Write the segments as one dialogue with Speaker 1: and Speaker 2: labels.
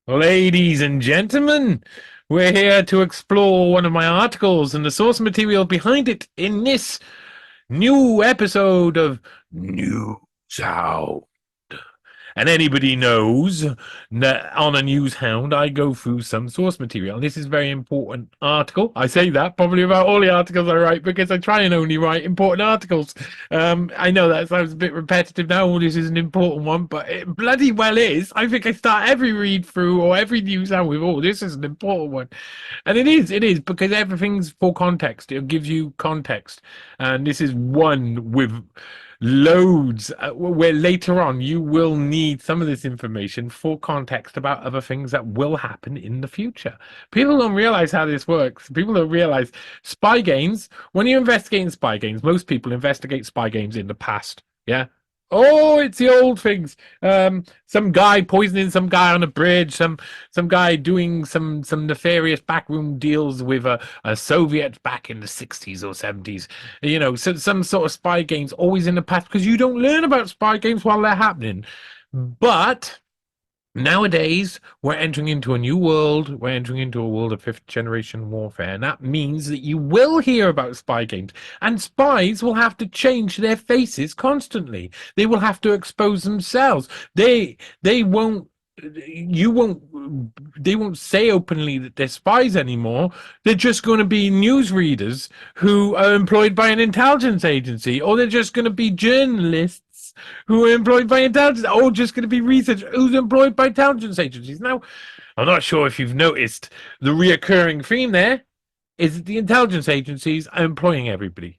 Speaker 1: Ladies and gentlemen, we're here to explore one of my articles and the source material behind it in this new episode of New Sound. And anybody knows that on a news hound, I go through some source material. This is a very important article. I say that probably about all the articles I write because I try and only write important articles. I know that sounds a bit repetitive now. Oh, this is an important one, but it bloody well is. I think I start every read through or every news hound with, oh, this is an important one. And it is because everything's for context. It gives you context. And this is one with loads where later on you will need some of this information for context about other things that will happen in the future. People don't realize how this works. People don't realize spy games. When you investigate in spy games, most people investigate spy games in the past. Yeah. Oh, it's the old things. Some guy poisoning some guy on a bridge, some guy doing some nefarious backroom deals with a Soviet back in the 60s or 70s. You know, so some sort of spy games always in the past because you don't learn about spy games while they're happening. But nowadays, we're entering into a new world. We're entering into a world of fifth generation warfare. And that means that you will hear about spy games. And spies will have to change their faces constantly. They will have to expose themselves. They won't you won't they won't say openly that they're spies anymore. They're just going to be newsreaders who are employed by an intelligence agency, or they're just going to be journalists who are employed by intelligence, or just going to be researchers who's employed by intelligence agencies. Now, I'm not sure if you've noticed the reoccurring theme there is that the intelligence agencies are employing everybody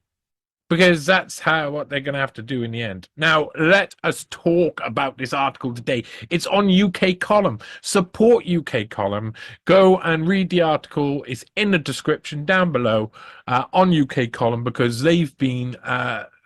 Speaker 1: because that's how what they're going to have to do in the end. Now, let us talk about this article today. It's on UK Column. Support UK Column. Go and read the article. It's in the description down below on UK Column because they've been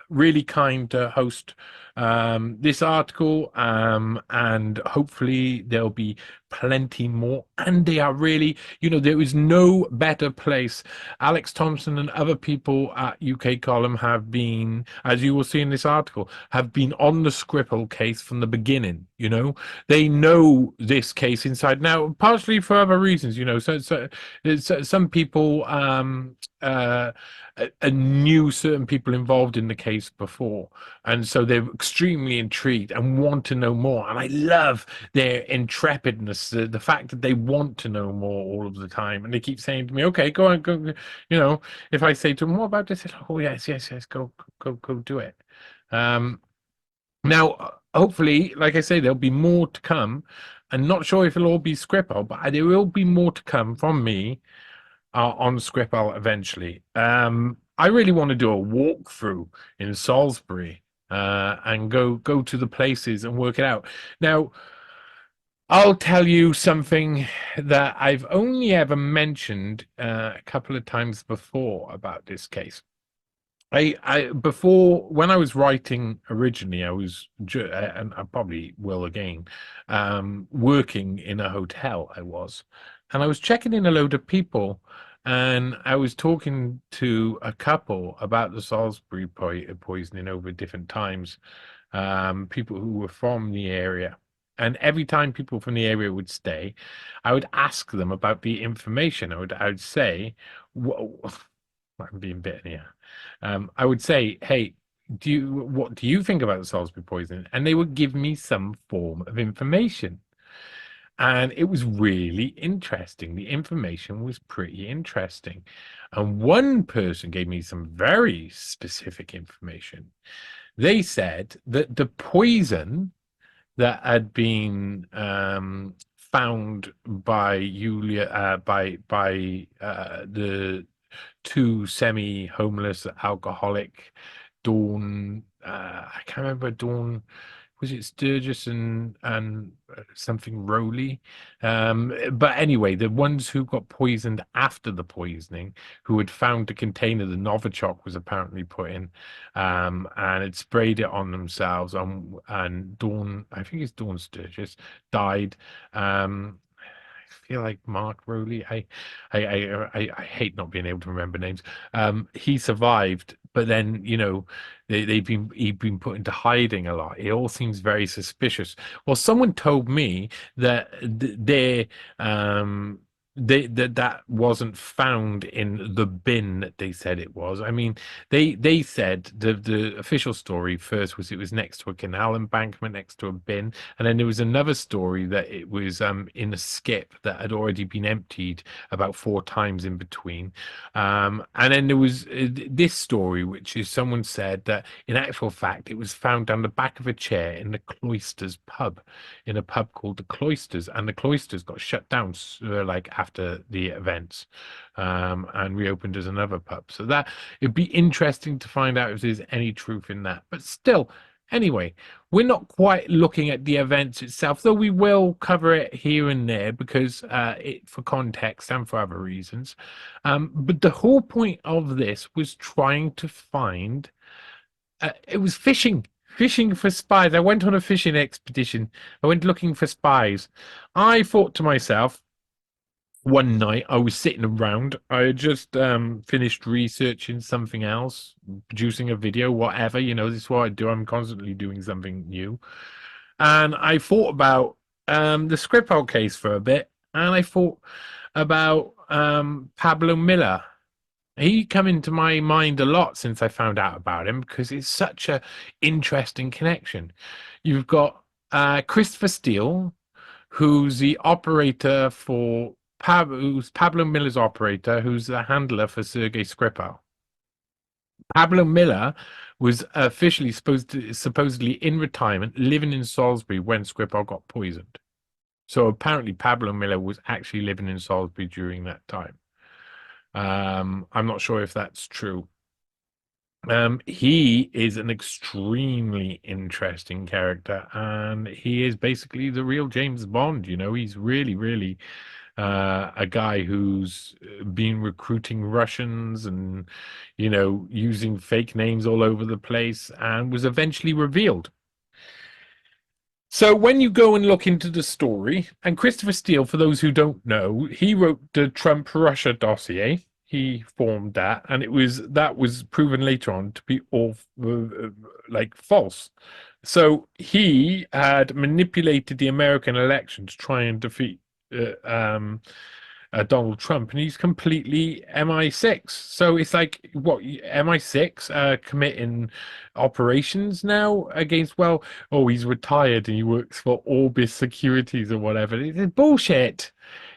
Speaker 1: really kind to host this article, and hopefully there'll be plenty more. And they are really, there is no better place. Alex Thompson and other people at UK Column have been, as you will see in this article, have been on the Skripal case from the beginning. They know this case inside now, partially for other reasons. So some people knew certain people involved in the case before, and so they're extremely intrigued and want to know more. And I love their intrepidness, the fact that they want to know more all of the time, and they keep saying to me, "Okay, go on, go." If I say to them, "What about this?" "Oh, yes, yes, yes, go, do it." Now, hopefully, like I say, there'll be more to come. I'm not sure if it'll all be Skripal, but there will be more to come from me on Skripal eventually. I really want to do a walkthrough in Salisbury and go to the places and work it out. Now, I'll tell you something that I've only ever mentioned a couple of times before about this case. I before when I was writing originally, I was and I probably will again, working in a hotel. And I was checking in a load of people, and I was talking to a couple about the Salisbury poisoning over different times, people who were from the area. And every time people from the area would stay, I would ask them about the information. I would say, I'm being bitten here. I would say, hey, what do you think about the Salisbury poisoning? And they would give me some form of information. And it was really interesting. The information was pretty interesting. And one person gave me some very specific information. They said that the poison that had been found by Julia by the two semi-homeless alcoholic Dawn. I can't remember Dawn. Was it Sturgis and something Rowley? But anyway, the ones who got poisoned after the poisoning, who had found the container the Novichok was apparently put in, and had sprayed it on themselves. And Dawn, I think it's Dawn Sturgis, died. I feel like Mark Rowley. I hate not being able to remember names. He survived but then he'd been put into hiding a lot. It all seems very suspicious. Well, someone told me that um that wasn't found in the bin that they said it was. I mean, they said the official story first was it was next to a canal embankment next to a bin, and then there was another story that it was in a skip that had already been emptied about 4 times in between. And then there was this story, which is someone said that in actual fact, it was found down the back of a chair in the Cloisters pub, in a pub called the Cloisters. And the Cloisters got shut down like after the events, and reopened as another pub. So that it'd be interesting to find out if there's any truth in that. But still, anyway, we're not quite looking at the events itself, though we will cover it here and there because for context and for other reasons. But the whole point of this was trying to find, it was fishing for spies. I went on a fishing expedition. I went looking for spies. I thought to myself, one night I was sitting around. I had just finished researching something else, producing a video, whatever. This is what I do. I'm constantly doing something new. And I thought about the Skripal case for a bit, and I thought about Pablo Miller. He come into my mind a lot since I found out about him because it's such a interesting connection. You've got Christopher Steele, who's the operator for who's Pablo Miller's operator, who's the handler for Sergei Skripal. Pablo Miller was officially supposedly in retirement, living in Salisbury when Skripal got poisoned. So apparently Pablo Miller was actually living in Salisbury during that time. I'm not sure if that's true. He is an extremely interesting character, and he is basically the real James Bond. He's really, really a guy who's been recruiting Russians and, using fake names all over the place and was eventually revealed. So when you go and look into the story, and Christopher Steele, for those who don't know, he wrote the Trump-Russia dossier. He formed that, and that was proven later on to be all like false. So he had manipulated the American election to try and defeat Donald Trump, and he's completely MI6. So it's like, what, MI6 committing operations now against, well, oh, he's retired and he works for Orbis Securities or whatever. It's bullshit.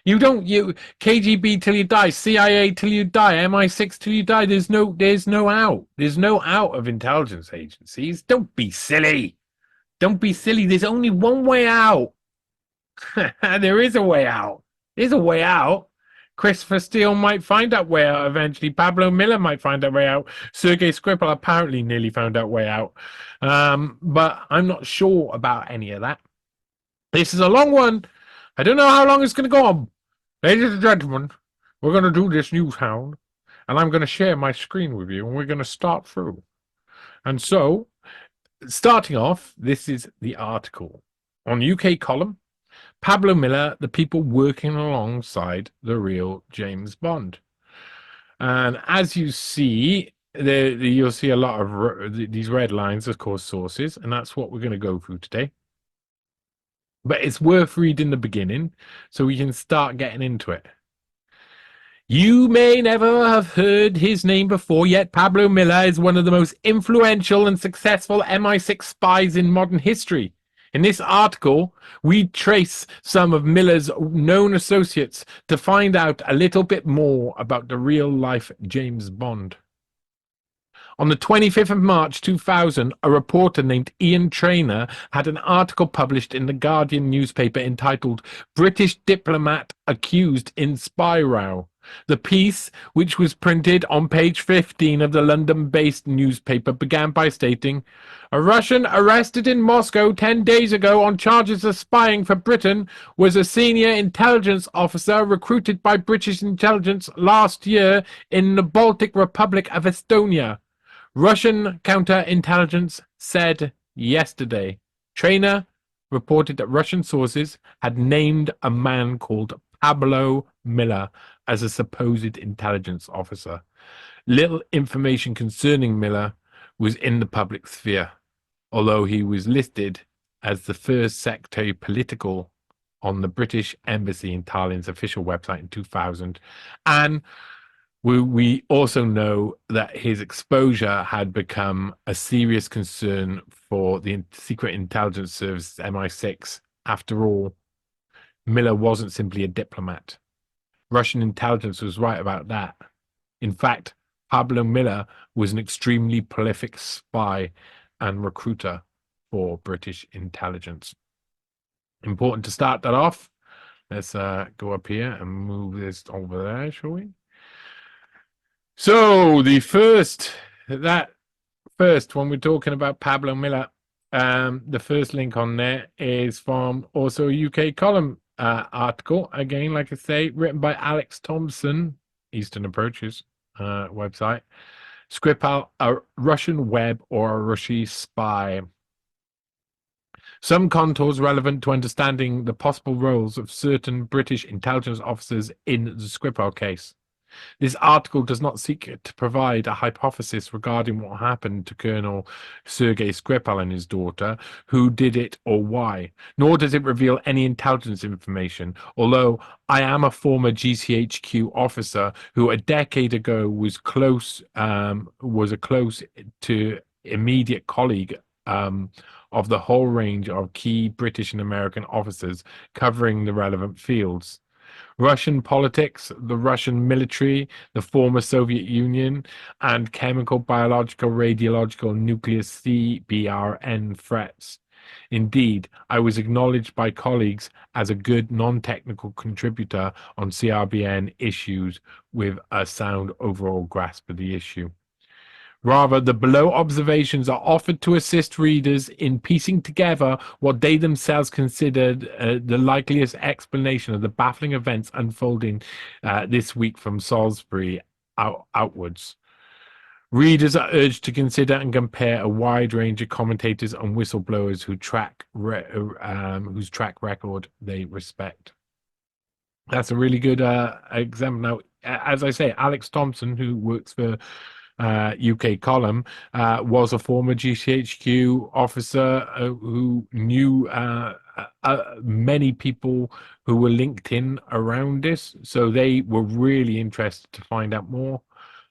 Speaker 1: You KGB till you die, CIA till you die, MI6 till you die. There's no out. There's no out of intelligence agencies. Don't be silly. Don't be silly. There's only one way out. There is a way out. There's a way out. Christopher Steele might find that way out eventually. Pablo Miller might find that way out. Sergei Skripal apparently nearly found that way out. But I'm not sure about any of that. This is a long one. I don't know how long it's going to go on. Ladies and gentlemen, we're going to do this NEWSHOUND, and I'm going to share my screen with you, and we're going to start through. And so, starting off, this is the article. On UK column, Pablo Miller, the people working alongside the real James Bond. And as you see, you'll see a lot of these red lines, of course, sources, and that's what we're going to go through today. But it's worth reading the beginning so we can start getting into it. You may never have heard his name before, yet Pablo Miller is one of the most influential and successful MI6 spies in modern history. In this article, we trace some of Miller's known associates to find out a little bit more about the real-life James Bond. On the 25th of March 2000, a reporter named Ian Trainer had an article published in the Guardian newspaper entitled "British Diplomat Accused in Spy Row." The piece, which was printed on page 15 of the London-based newspaper, began by stating, "A Russian arrested in Moscow 10 days ago on charges of spying for Britain was a senior intelligence officer recruited by British intelligence last year in the Baltic Republic of Estonia. Russian counterintelligence said yesterday." Trainer reported that Russian sources had named a man called Pablo Miller as a supposed intelligence officer. Little information concerning Miller was in the public sphere, although he was listed as the first secretary political on the British Embassy in Tallinn's official website in 2000. And we also know that his exposure had become a serious concern for the Secret Intelligence Service, MI6. After all, Miller wasn't simply a diplomat. Russian intelligence was right about that. In fact, Pablo Miller was an extremely prolific spy and recruiter for British intelligence. Important to start that off. Let's go up here and move this over there, shall we? So the first, when we're talking about Pablo Miller, the first link on there is from also a UK column article. Again, like I say, written by Alex Thompson, Eastern Approaches website. Skripal, a Russian web or a Russian spy. Some contours relevant to understanding the possible roles of certain British intelligence officers in the Skripal case. This article does not seek to provide a hypothesis regarding what happened to Colonel Sergei Skripal and his daughter, who did it or why, nor does it reveal any intelligence information, although I am a former GCHQ officer who a decade ago was a close to immediate colleague of the whole range of key British and American officers covering the relevant fields. Russian politics, the Russian military, the former Soviet Union, and chemical, biological, radiological, nuclear CBRN threats. Indeed, I was acknowledged by colleagues as a good non-technical contributor on CRBN issues with a sound overall grasp of the issue. Rather, the below observations are offered to assist readers in piecing together what they themselves considered the likeliest explanation of the baffling events unfolding this week from Salisbury outwards. Readers are urged to consider and compare a wide range of commentators and whistleblowers whose track record they respect. That's a really good example. Now, as I say, Alex Thompson, who works for UK column, was a former GCHQ officer who knew many people who were linked in around this. So they were really interested to find out more.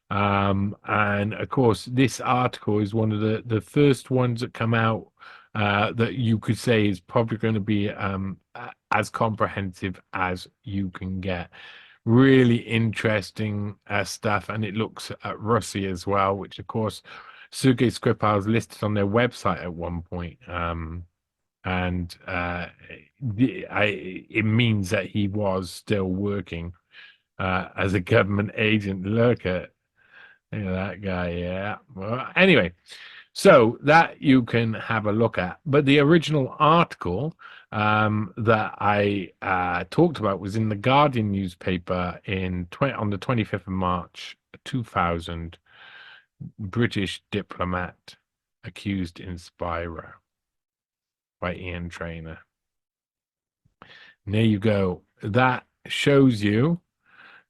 Speaker 1: And of course, this article is one of the first ones that come out that you could say is probably going to be as comprehensive as you can get. Really interesting stuff, and it looks at Russia as well, which of course Sergei Skripal is listed on their website at one point, and it means that he was still working as a government agent. Look at that guy, yeah. Well, anyway, so that you can have a look at. But the original article that I talked about was in the Guardian newspaper on the 25th of March, 2000. British diplomat accused in spy row by Ian Trainer. And there you go. That shows you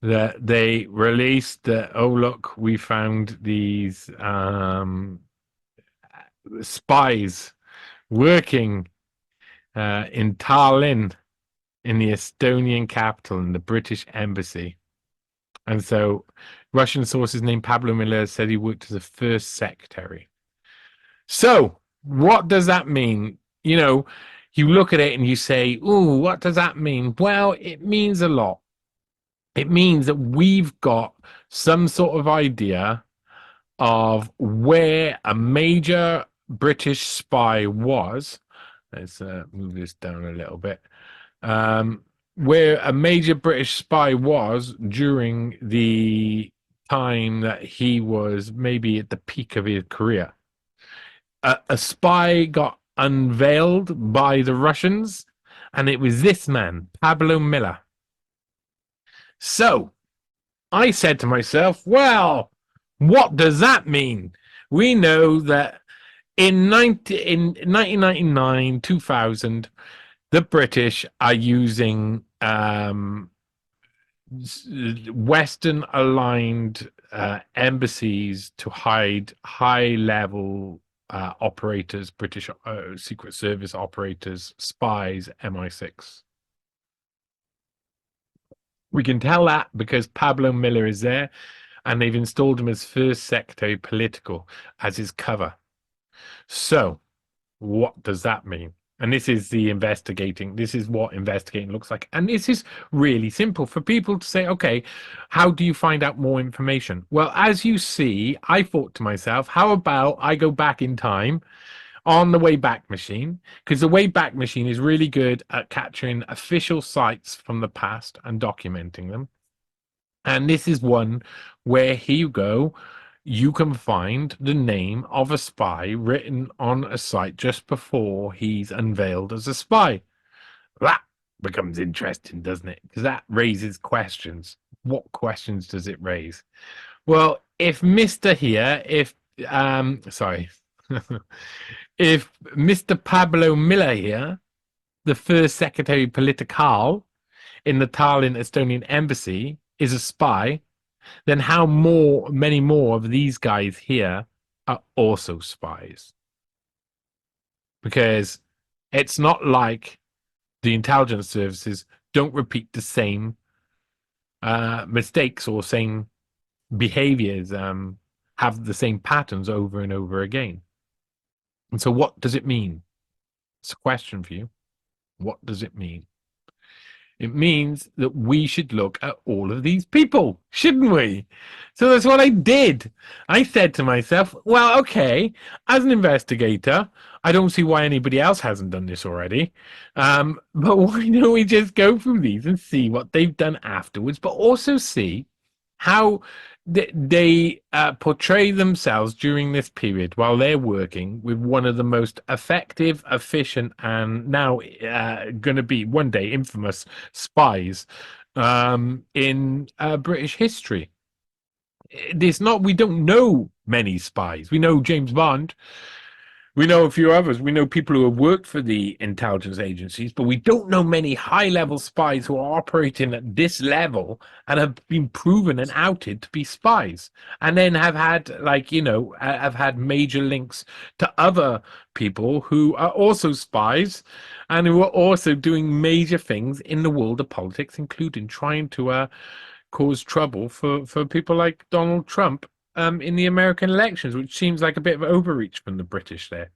Speaker 1: that they released that, oh, look, we found these spies working in Tallinn, in the Estonian capital, in the British embassy. And so Russian sources named Pablo Miller said he worked as a first secretary. So what does that mean? You know, you look at it and you say, ooh, what does that mean? Well, it means a lot. It means that we've got some sort of idea of where a major British spy was. Let's move this down a little bit. Where a major British spy was during the time that he was maybe at the peak of his career. A spy got unveiled by the Russians, and it was this man, Pablo Miller. So I said to myself, well, what does that mean? We know that in 1999, 2000, the British are using Western aligned embassies to hide high level operators, British Secret Service operators, spies, MI6. We can tell that because Pablo Miller is there and they've installed him as first secretary political as his cover. So, what does that mean? And this is the investigating. This is what investigating looks like. And this is really simple for people to say, okay, how do you find out more information? Well, as you see, I thought to myself, how about I go back in time on the Wayback Machine? Because the Wayback Machine is really good at capturing official sites from the past and documenting them. And this is one where, here you go, you can find the name of a spy written on a site just before he's unveiled as a spy. That becomes interesting, doesn't it? Because that raises questions. What questions does it raise? Well, if Mr. here, if sorry, if Mr. Pablo Miller here, the first secretary political in the Tallinn Estonian embassy, is a spy, then many more of these guys here are also spies? Because it's not like the intelligence services don't repeat the same mistakes or same behaviors, have the same patterns over and over again. And so what does it mean? It's a question for you. What does it mean? It means that we should look at all of these people, shouldn't we? So that's what I did. I said to myself, well, okay, as an investigator, I don't see why anybody else hasn't done this already. But why don't we just go through these and see what they've done afterwards, but also see how they portray themselves during this period while they're working with one of the most effective, efficient, and now going to be one day infamous spies in British history. We don't know many spies. We know James Bond. We know a few others. We know people who have worked for the intelligence agencies, but we don't know many high-level spies who are operating at this level and have been proven and outed to be spies, and then have had, have had major links to other people who are also spies and who are also doing major things in the world of politics, including trying to cause trouble for people like Donald Trump in the American elections, which seems like a bit of overreach from the British there.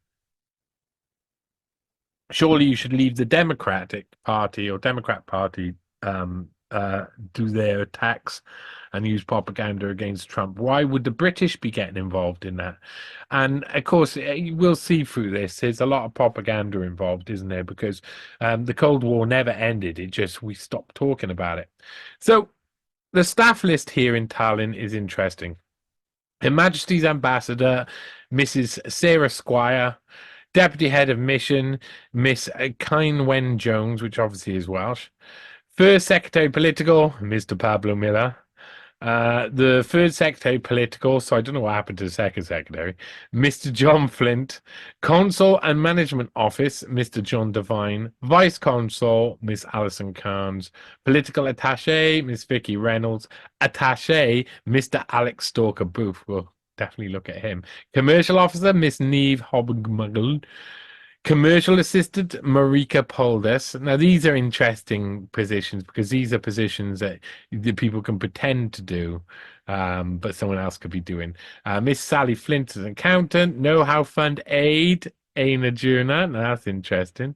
Speaker 1: Surely you should leave the Democratic Party or Democrat Party do their attacks and use propaganda against Trump. Why would the British be getting involved in that? And of course, we'll see through this. There's a lot of propaganda involved, isn't there? Because the Cold War never ended. We stopped talking about it. So the staff list here in Tallinn is interesting. Her Majesty's Ambassador, Mrs. Sarah Squire, Deputy Head of Mission, Miss Kynwen Jones, which obviously is Welsh, First Secretary Political, Mr. Pablo Miller, the Third Secretary Political, so I don't know what happened to the Second Secretary, Mr. John Flint, Consul and Management Office, Mr. John Devine, Vice Consul, Miss Alison Carnes, Political Attaché, Miss Vicky Reynolds, Attaché, Mr. Alex Stalker Booth. We'll definitely look at him. Commercial Officer, Miss Neve Hobmuggle. Commercial Assistant, Marika Poldes. Now, these are interesting positions because these are positions that the people can pretend to do, but someone else could be doing. Miss Sally Flint is an accountant. Know-how Fund Aid, Aina Jurna. Now, that's interesting.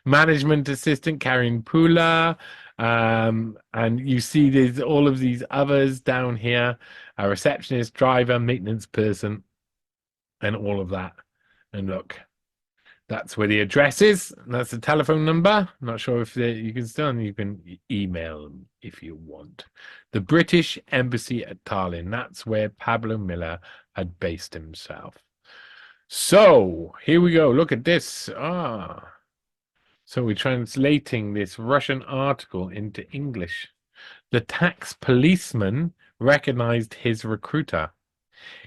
Speaker 1: Management Assistant, Karen Pula. And you see there's all of these others down here. A receptionist, driver, maintenance person, and all of that. And look, that's where the address is. That's the telephone number. I'm not sure if you can email them if you want. The British Embassy at Tallinn. That's where Pablo Miller had based himself. So here we go. Look at this. So we're translating this Russian article into English. The tax policeman recognized his recruiter.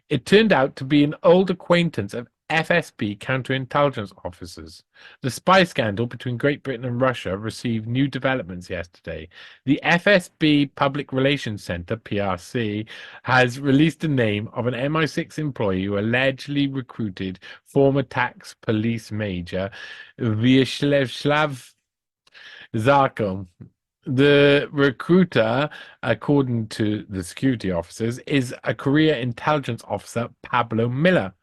Speaker 1: It turned out to be an old acquaintance of FSB counterintelligence officers. The spy scandal between Great Britain and Russia received new developments yesterday. The FSB Public Relations Center, PRC, has released the name of an MI6 employee who allegedly recruited former tax police major Vyacheslav Zarko. The recruiter, according to the security officers, is a career intelligence officer, Pablo Miller,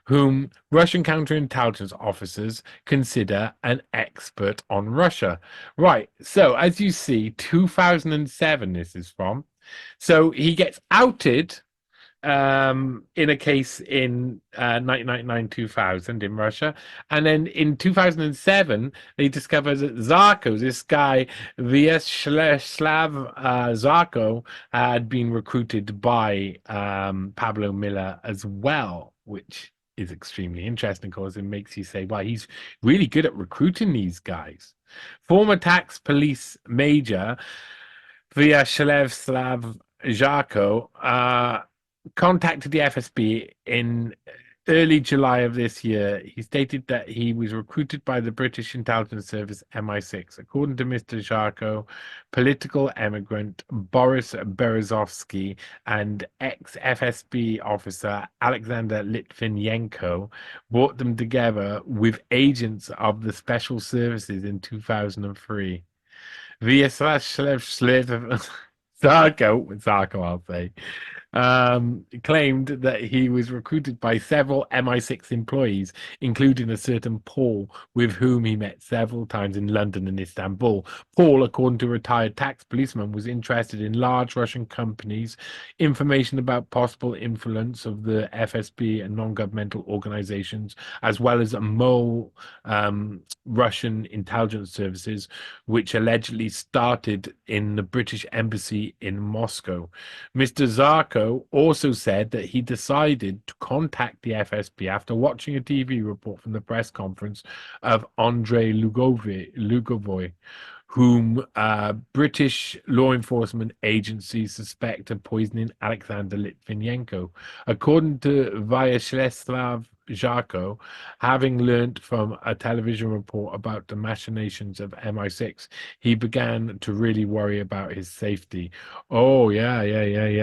Speaker 1: whom Russian counterintelligence officers consider an expert on Russia. Right. So, as you see, 2007, this is from. So he gets outed in a case in 1999 2000 in Russia. And then in 2007, they discovered that Zarko, this guy, Vyacheslav Zarko, had been recruited by Pablo Miller as well, which is extremely interesting because it makes you say, well, he's really good at recruiting these guys. Former tax police major Vyacheslav Zarko contacted the FSB in early July of this year. He stated that he was recruited by the British intelligence service MI6. According to Mr. Zarko, political emigrant Boris Berezovsky and ex-FSB officer Alexander Litvinenko brought them together with agents of the special services in 2003. Vyacheslav Zarko, I'll say, claimed that he was recruited by several MI6 employees, including a certain Paul, with whom he met several times in London and Istanbul. Paul, according to a retired tax policeman, was interested in large Russian companies, information about possible influence of the FSB and non-governmental organizations, as well as mole Russian intelligence services, which allegedly started in the British embassy in Moscow. Mr. Zarko also said that he decided to contact the FSB after watching a TV report from the press conference of Andrei Lugovoy, whom British law enforcement agencies suspect of poisoning Alexander Litvinenko. According to Vyacheslav Zarko, having learnt from a television report about the machinations of MI6, he began to really worry about his safety. Oh, yeah.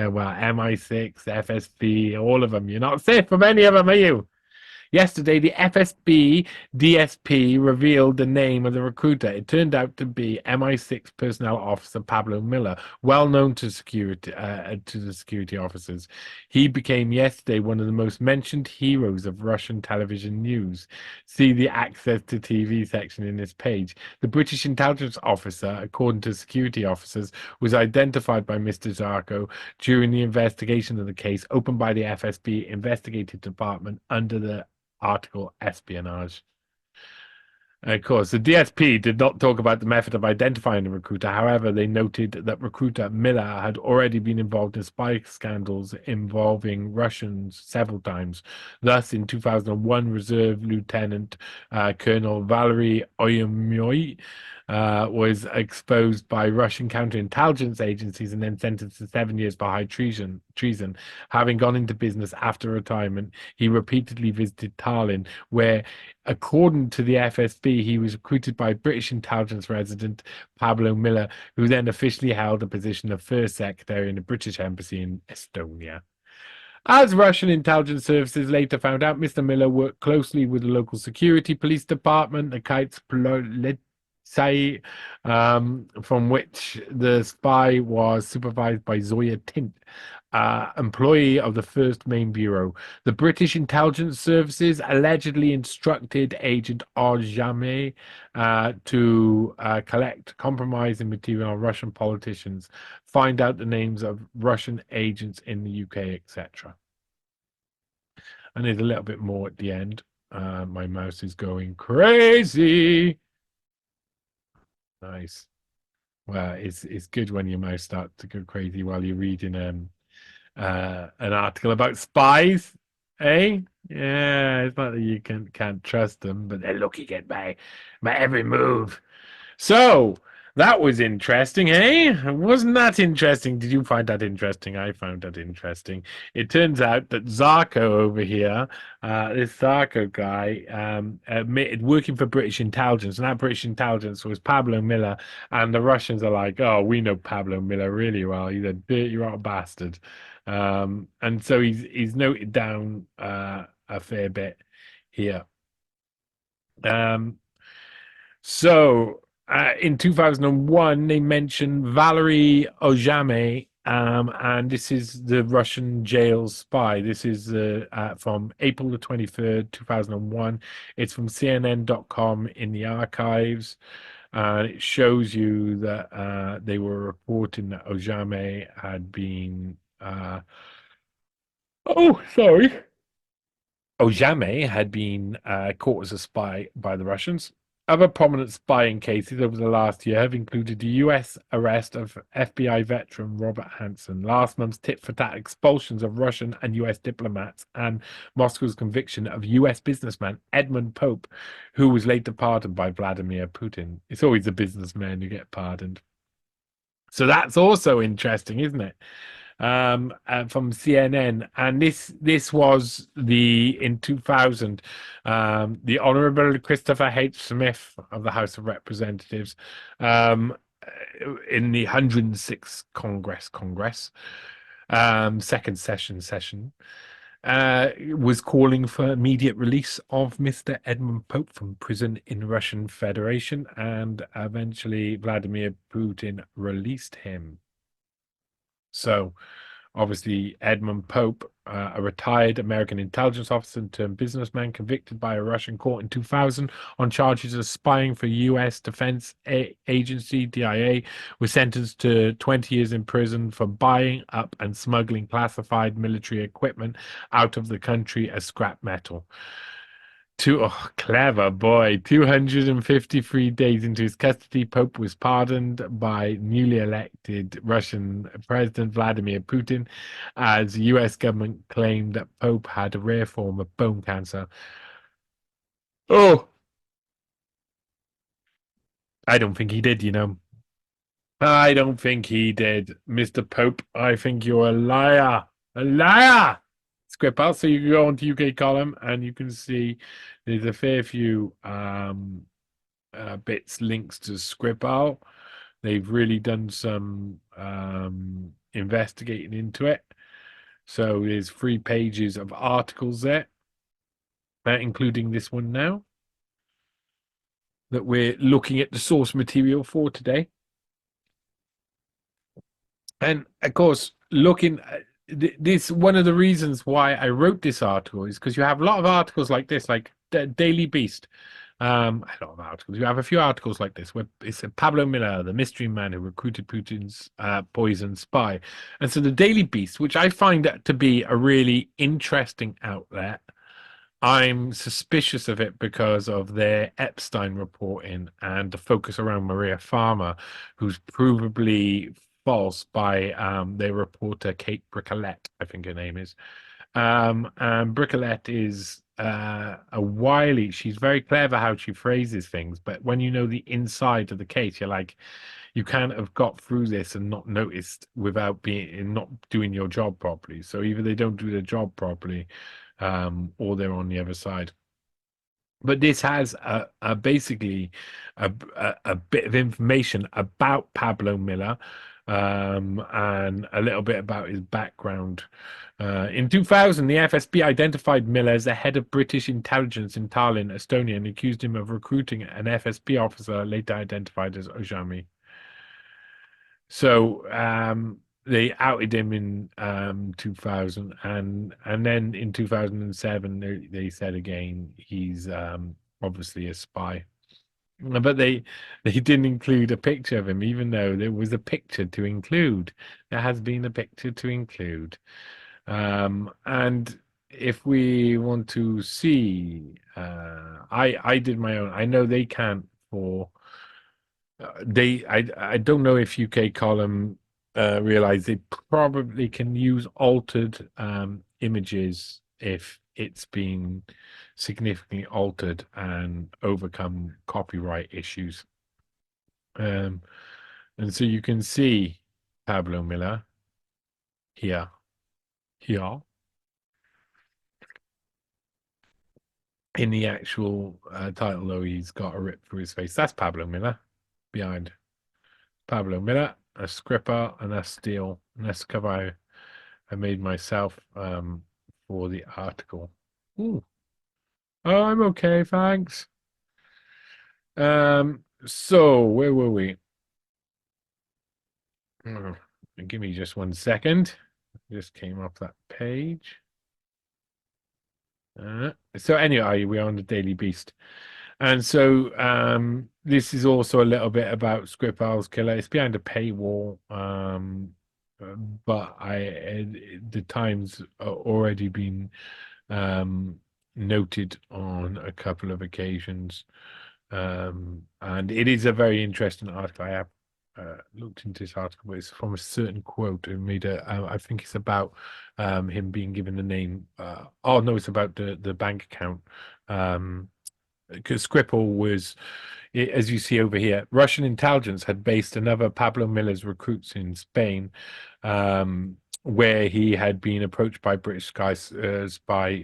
Speaker 1: Well, MI6, FSB, all of them. You're not safe from any of them, are you? Yesterday, the FSB DSP revealed the name of the recruiter. It turned out to be MI6 personnel officer Pablo Miller, well known to the security officers. He became yesterday one of the most mentioned heroes of Russian television news. See the access to TV section in this page. The British intelligence officer, according to security officers, was identified by Mr. Zarko during the investigation of the case opened by the FSB investigative department under the article espionage. Of course, the DSP did not talk about the method of identifying the recruiter. However, they noted that recruiter Miller had already been involved in spy scandals involving Russians several times. Thus, in 2001, Reserve Lieutenant Colonel Valery Oyemyoy was exposed by Russian counterintelligence agencies and then sentenced to 7 years for high treason. Having gone into business after retirement, he repeatedly visited Tallinn, where, according to the FSB, he was recruited by British intelligence resident Pablo Miller, who then officially held the position of first secretary in the British embassy in Estonia. As Russian intelligence services later found out, Mr. Miller worked closely with the local security police department, the Kites from which the spy was supervised by Zoya Tint, employee of the First Main Bureau. The British intelligence services allegedly instructed Agent Arjame to collect compromising material on Russian politicians, find out the names of Russian agents in the UK, etc. And there's a little bit more at the end. My mouse is going crazy. Nice. Well, it's good when your mouse starts to go crazy while you're reading an article about spies, eh? Yeah, it's not that you can't trust them, but they're looking at my every move. So That was interesting, eh? Wasn't that interesting? Did you find that interesting? I found that interesting. It turns out that Zarko over here, this Zarko guy, admitted working for British intelligence, and that British intelligence was Pablo Miller, and the Russians are like, oh, we know Pablo Miller really well. He's a dirty rotten bastard. And so he's noted down a fair bit here. Um, in 2001, they mentioned Valery Ojame, and this is the Russian jail spy. This is from April the 23rd, 2001. It's from CNN.com in the archives. It shows you that they were reporting that Ojame had been. Oh, sorry. Ojame had been caught as a spy by the Russians. Other prominent spying cases over the last year have included the US arrest of FBI veteran Robert Hansen, last month's tit-for-tat expulsions of Russian and US diplomats, and Moscow's conviction of US businessman Edmund Pope, who was later pardoned by Vladimir Putin. It's always the businessmen who get pardoned. So that's also interesting, isn't it? From CNN, and this was the in 2000, the Honorable Christopher H. Smith of the House of Representatives, um, in the 106th Congress, second session, was calling for immediate release of Mr. Edmund Pope from prison in Russian Federation, and eventually Vladimir Putin released him. So, obviously, Edmund Pope, a retired American intelligence officer turned businessman, convicted by a Russian court in 2000 on charges of spying for U.S. Defense Agency, DIA, was sentenced to 20 years in prison for buying up and smuggling classified military equipment out of the country as scrap metal. Clever boy. 253 days into his custody, Pope was pardoned by newly elected Russian President Vladimir Putin, as the US government claimed that Pope had a rare form of bone cancer. Oh, I don't think he did, you know. I don't think he did, Mr. Pope. I think you're a liar. A liar! Skripal. So you can go onto UK column and you can see there's a fair few bits links to Skripal. They've really done some investigating into it. So there's 3 pages of articles there, including this one now that we're looking at the source material for today. And of course, looking at this, one of the reasons why I wrote this article is because you have a lot of articles like this, like Daily Beast. A lot of articles. You have a few articles like this where it's Pablo Miller, the mystery man who recruited Putin's poison spy. And so the Daily Beast, which I find to be a really interesting outlet, I'm suspicious of it because of their Epstein reporting and the focus around Maria Farmer, who's provably false by their reporter Kate Bricolette, I think her name is. And Bricolette is she's very clever how she phrases things, but when you know the inside of the case, you're like, you can't have got through this and not noticed without being not doing your job properly. So either they don't do their job properly, or they're on the other side. But this has basically a bit of information about Pablo Miller, and a little bit about his background. In 2000, the FSB identified Miller as the head of British intelligence in Tallinn, Estonia, and accused him of recruiting an FSB officer later identified as Ojami. So they outed him in 2000, and then in 2007 they said again he's obviously a spy. But they didn't include a picture of him, even though there was a picture to include. There has been a picture to include. And if we want to see, I did my own. I know they can't for I don't know if UK column realize they probably can use altered images if it's been significantly altered and overcome copyright issues. Um, and so you can see Pablo Miller here, here in the actual title, though he's got a rip through his face. That's Pablo Miller behind Pablo Miller, a Skripal, and a Steele. And that's the cover I made myself for the article. Ooh. Oh, I'm okay, thanks. So where were we? Oh, give me just 1 second. Just came off that page. So anyway, we're on the Daily Beast. And so this is also a little bit about Skripal's killer. It's behind a paywall. But the Times already been noted on a couple of occasions. And it is a very interesting article. I have looked into this article, but it's from a certain quote and made I think it's about him being given the name. Oh no, it's about the bank account. Because Skripal was, as you see over here, Russian intelligence had based another Pablo Miller's recruits in Spain, where he had been approached by British spy Sergei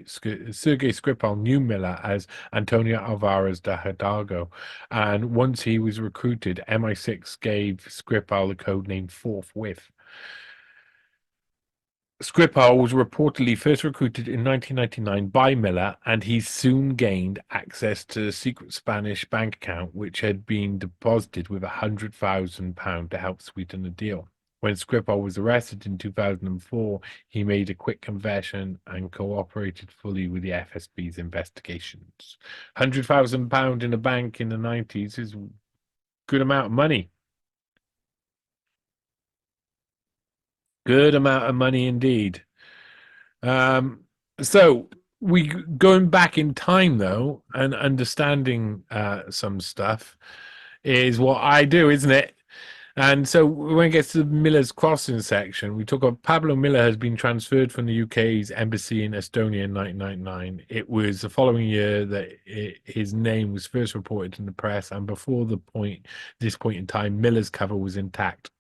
Speaker 1: Skripal knew Miller as Antonio Alvarez de Hidalgo. And once he was recruited, MI6 gave Skripal the code name Forthwith. Skripal was reportedly first recruited in 1999 by Miller, and he soon gained access to a secret Spanish bank account which had been deposited with £100,000 to help sweeten the deal. When Skripal was arrested in 2004, he made a quick confession and cooperated fully with the FSB's investigations. £100,000 in a bank in the 90s is a good amount of money. Good amount of money indeed. So we going back in time though and understanding some stuff is what I do, isn't it? And so when it gets to the Miller's Crossing section, we talk about Pablo Miller has been transferred from the UK's embassy in Estonia in 1999. It was the following year that his name was first reported in the press, and before this point in time, Miller's cover was intact.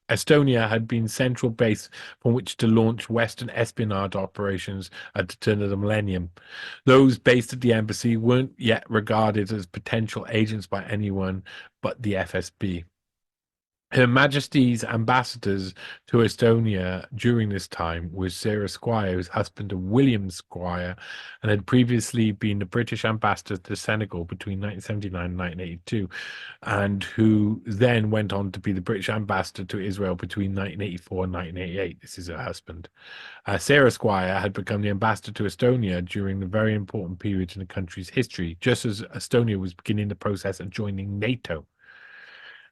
Speaker 1: Estonia had been central base from which to launch Western espionage operations at the turn of the millennium. Those based at the embassy weren't yet regarded as potential agents by anyone but the FSB. Her Majesty's ambassadors to Estonia during this time was Sarah Squire, whose husband was William Squire, and had previously been the British ambassador to Senegal between 1979 and 1982, and who then went on to be the British ambassador to Israel between 1984 and 1988. This is her husband. Sarah Squire had become the ambassador to Estonia during the very important period in the country's history, just as Estonia was beginning the process of joining NATO.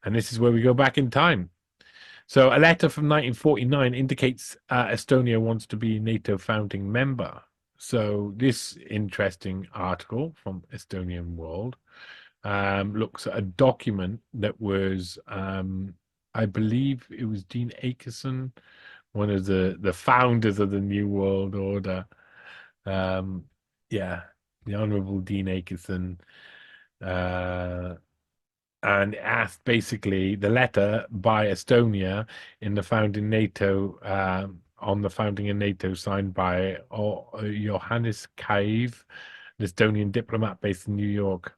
Speaker 1: And this is where we go back in time. So a letter from 1949 indicates Estonia wants to be a NATO founding member. So this interesting article from Estonian World looks at a document that was, I believe it was Dean Akerson, one of the founders of the New World Order. Yeah, the Honorable Dean Akerson. And asked basically the letter by Estonia in the founding NATO on the founding of NATO signed by Johannes Cave, an Estonian diplomat based in New York.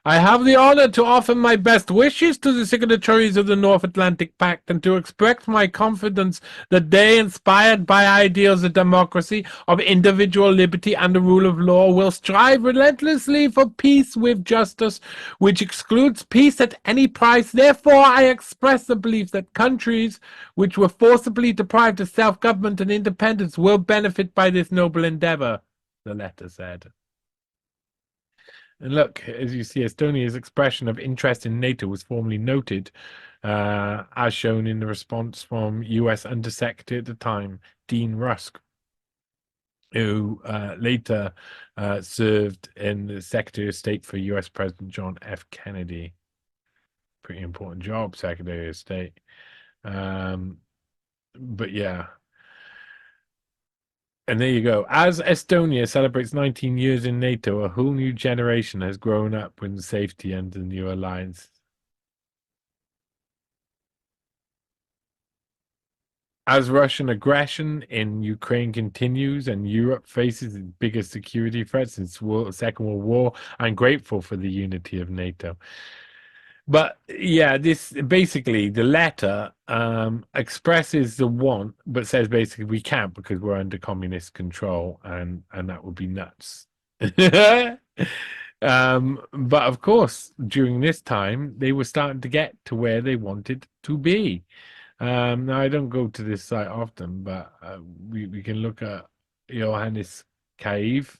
Speaker 1: I have the honor to offer my best wishes to the signatories of the North Atlantic Pact and to express my confidence that they, inspired by ideals of democracy, of individual liberty and the rule of law, will strive relentlessly for peace with justice, which excludes peace at any price. Therefore, I express the belief that countries which were forcibly deprived of self-government and independence will benefit by this noble endeavor, the letter said. And look, as you see, Estonia's expression of interest in NATO was formally noted, as shown in the response from US Undersecretary at the time, Dean Rusk, who later served in the Secretary of State for US President John F. Kennedy. Pretty important job, Secretary of State. But yeah. And there you go. As Estonia celebrates 19 years in NATO, a whole new generation has grown up with safety under the new alliance. As Russian aggression in Ukraine continues and Europe faces its biggest security threats since the Second World War, I'm grateful for the unity of NATO. But yeah, this basically the letter expresses the want, but says basically we can't because we're under communist control, and that would be nuts. But of course, during this time, they were starting to get to where they wanted to be. Now I don't go to this site often, but we can look at Johannes Cave.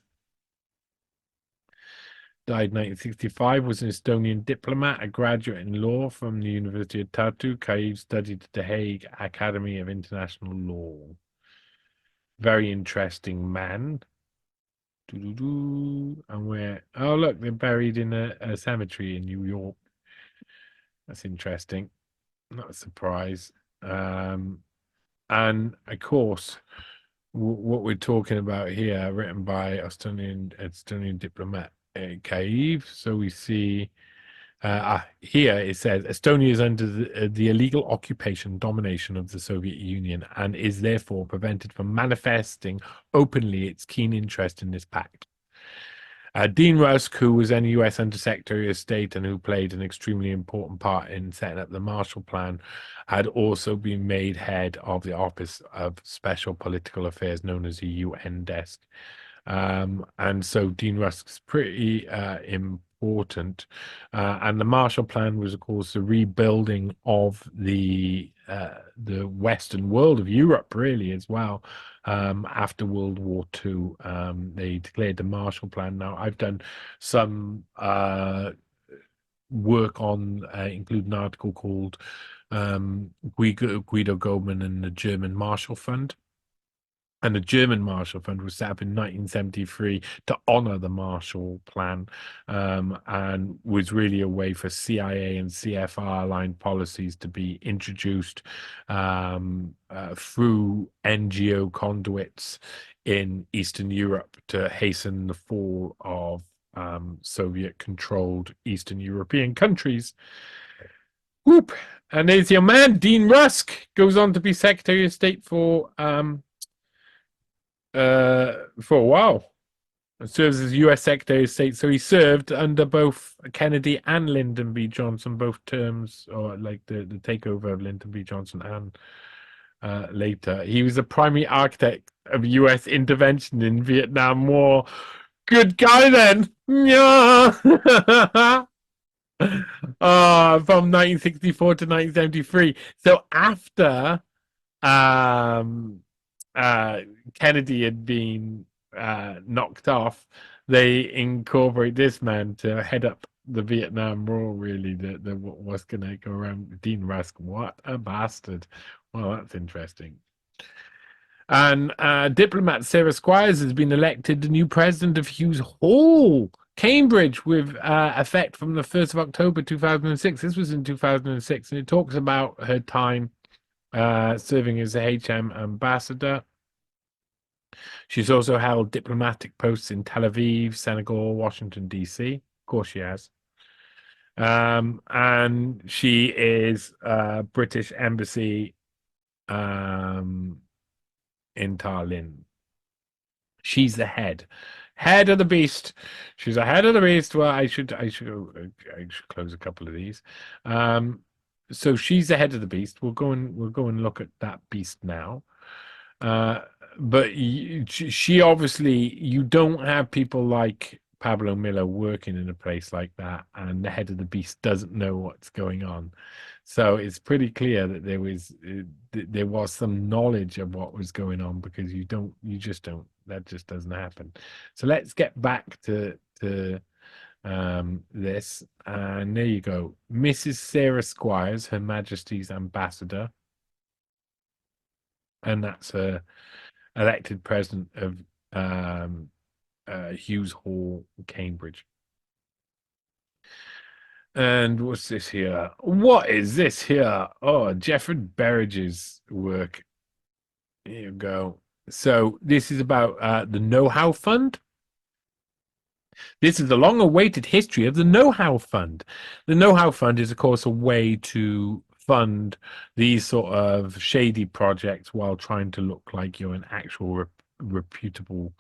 Speaker 1: Died 1965, was an Estonian diplomat, a graduate in law from the University of Tartu. Cave studied at the Hague Academy of International Law. Very interesting man. And where? Oh, look, they're buried in a cemetery in New York. That's interesting. Not a surprise. And of course, what we're talking about here, written by Estonian diplomat Cave. So we see here it says Estonia is under the illegal occupation domination of the Soviet Union and is therefore prevented from manifesting openly its keen interest in this pact. Dean Rusk, who was then U.S. Undersecretary of State and who played an extremely important part in setting up the Marshall Plan, had also been made head of the Office of Special Political Affairs, known as the UN Desk. And so Dean Rusk's pretty important. And the Marshall Plan was, of course, the rebuilding of the Western world of Europe, really, as well. After World War II, they declared the Marshall Plan. Now, I've done some work on, including an article called Guido Goldman and the German Marshall Fund. And the German Marshall Fund was set up in 1973 to honor the Marshall Plan, and was really a way for CIA and CFR aligned policies to be introduced through NGO conduits in Eastern Europe to hasten the fall of Soviet-controlled Eastern European countries. Whoop! And there's your man, Dean Rusk, goes on to be Secretary of State for a while. Serves as U.S. Secretary of State, so he served under both Kennedy and Lyndon B. Johnson, both terms, or like the takeover of Lyndon B. Johnson and later. He was the primary architect of U.S. intervention in Vietnam War. Good guy then. Yeah. From 1964 to 1973. So after Kennedy had been knocked off, they incorporate this man to head up the Vietnam War, really, what was going to go around. Dean Rusk, what a bastard. Well, that's interesting. And diplomat Sarah Squires has been elected the new president of Hughes Hall, Cambridge, with effect from the 1st of October 2006. This was in 2006, and it talks about her time serving as a HM ambassador. She's also held diplomatic posts in Tel Aviv, Senegal, Washington, D.C. Of course she has. And she is British Embassy in Tallinn. She's the head of the beast. She's a head of the beast. Well, I should close a couple of these. So she's the head of the beast. We'll go and look at that beast now. But she obviously, you don't have people like Pablo Miller working in a place like that, and the head of the beast doesn't know what's going on. So it's pretty clear that there was some knowledge of what was going on, because you just don't, that just doesn't happen. So let's get back to this, and there you go. Mrs. Sarah Squires, Her Majesty's ambassador, and that's her elected president of Hughes Hall, Cambridge. And what's this here? What is this here? Oh, Jeffrey Berridge's work. Here you go. So this is about the Know-How Fund. This is the long-awaited history of the Know-How Fund. The Know-How Fund is, of course, a way to fund these sort of shady projects while trying to look like you're an actual reputable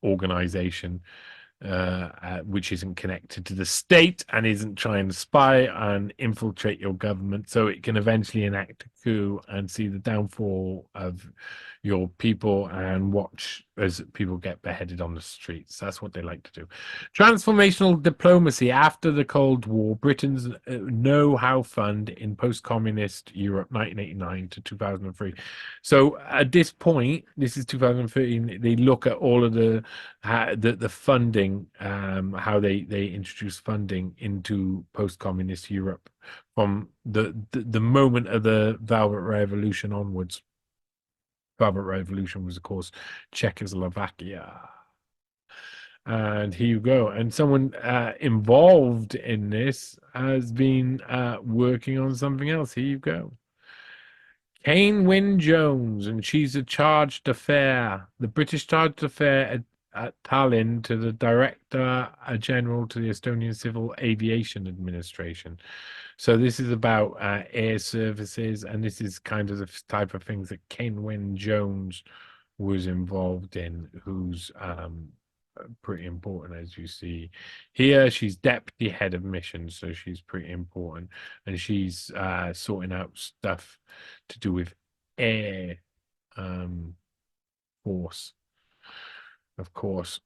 Speaker 1: organization, which isn't connected to the state and isn't trying to spy and infiltrate your government, so it can eventually enact a coup and see the downfall of your people and watch as people get beheaded on the streets. That's what they like to do. Transformational diplomacy after the Cold War, Britain's know-how fund in post-communist Europe, 1989 to 2003. So at this point, this is 2013, they look at all of the funding, how they introduce funding into post-communist Europe from the moment of the Velvet Revolution onwards. Velvet Revolution was, of course, Czechoslovakia. And here you go. And someone involved in this has been working on something else. Here you go. Kane Wynne Jones, and she's a charged affair. The British charged affair at Tallinn to the Director General to the Estonian Civil Aviation Administration. So this is about air services, and this is kind of the type of things that Kane Wynne Jones was involved in, who's pretty important, as you see here. She's deputy head of missions, so she's pretty important, and she's sorting out stuff to do with air force, of course.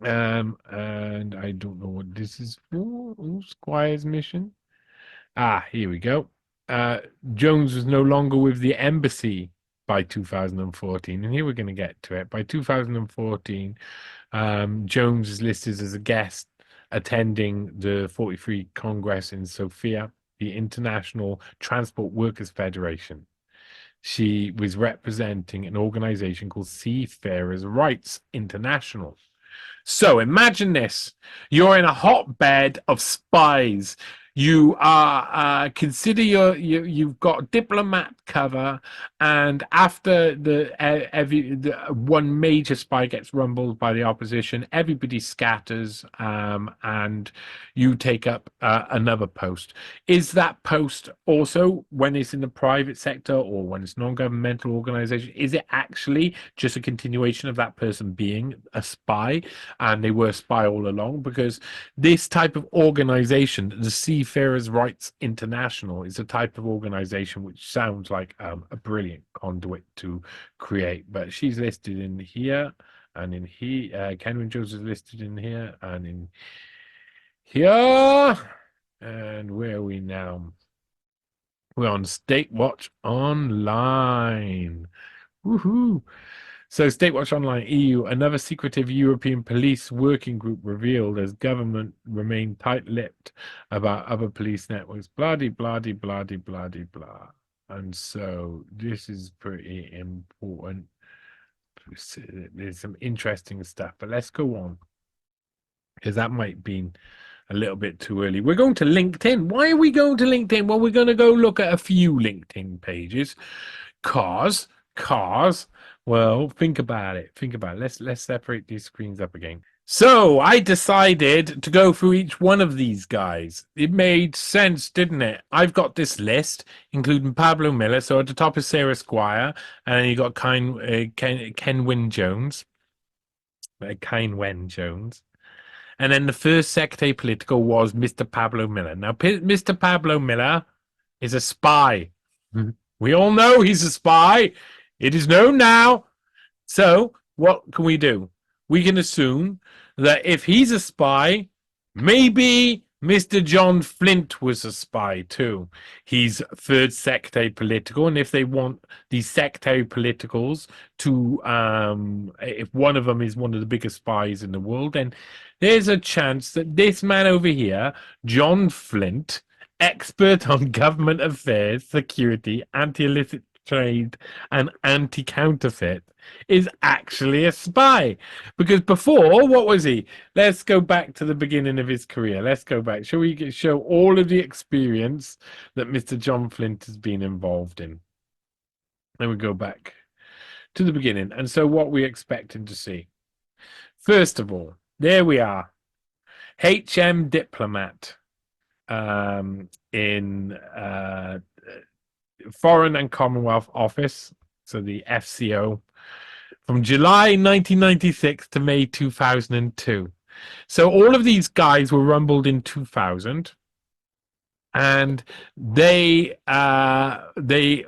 Speaker 1: And I don't know what this is for. Squire's mission. Here we go. Jones was no longer with the embassy by 2014, and here we're going to get to it. By 2014, Jones is listed as a guest attending the 43 Congress in Sofia, the International Transport Workers Federation. She was representing an organization called Seafarers' Rights International. So imagine this. You're in a hotbed of spies. You are consider you've got diplomat cover, and after the one major spy gets rumbled by the opposition, everybody scatters, and you take up another post. Is that post also, when it's in the private sector or when it's non-governmental organization, is it actually just a continuation of that person being a spy, and they were a spy all along? Because this type of organization, the Seafarers' Rights International, is a type of organization which sounds like a brilliant conduit to create. But she's listed in here and in here. Kenwin Jones is listed in here and in here. And where are we now? We're on State Watch Online. Woohoo! So, State Watch Online EU, another secretive European police working group revealed as government remained tight-lipped about other police networks. Blah-de, blah-de, blah-de, blah-de, blah. And so this is pretty important. There's some interesting stuff, but let's go on, because that might be a little bit too early. We're going to LinkedIn. Why are we going to LinkedIn? Well, we're going to go look at a few LinkedIn pages. Cars. Well, think about it. Let's separate these screens up again. So I decided to go through each one of these guys. It made sense, didn't it? I've got this list, including Pablo Miller. So at the top is Sarah Squire, and then you got Ken Wynne Jones. Ken Wynne Jones. And then the first secretary political was Mr. Pablo Miller. Now, Mr. Pablo Miller is a spy. We all know he's a spy. It is known now. So what can we do? We can assume that if he's a spy, maybe Mr. John Flint was a spy too. He's third secretary political, and if they want these secretary politicals to, if one of them is one of the biggest spies in the world, then there's a chance that this man over here, John Flint, expert on government affairs, security, anti-illicit trade, and anti-counterfeit, is actually a spy. Because before, what was he? Let's go back to the beginning of his career. Let's go back. Shall we show all of the experience that Mr. John Flint has been involved in? Then we go back to the beginning. And so what we're expecting to see. First of all, there we are. HM diplomat. in Foreign and Commonwealth Office, so the FCO, from July 1996 to May 2002. So all of these guys were rumbled in 2000, and they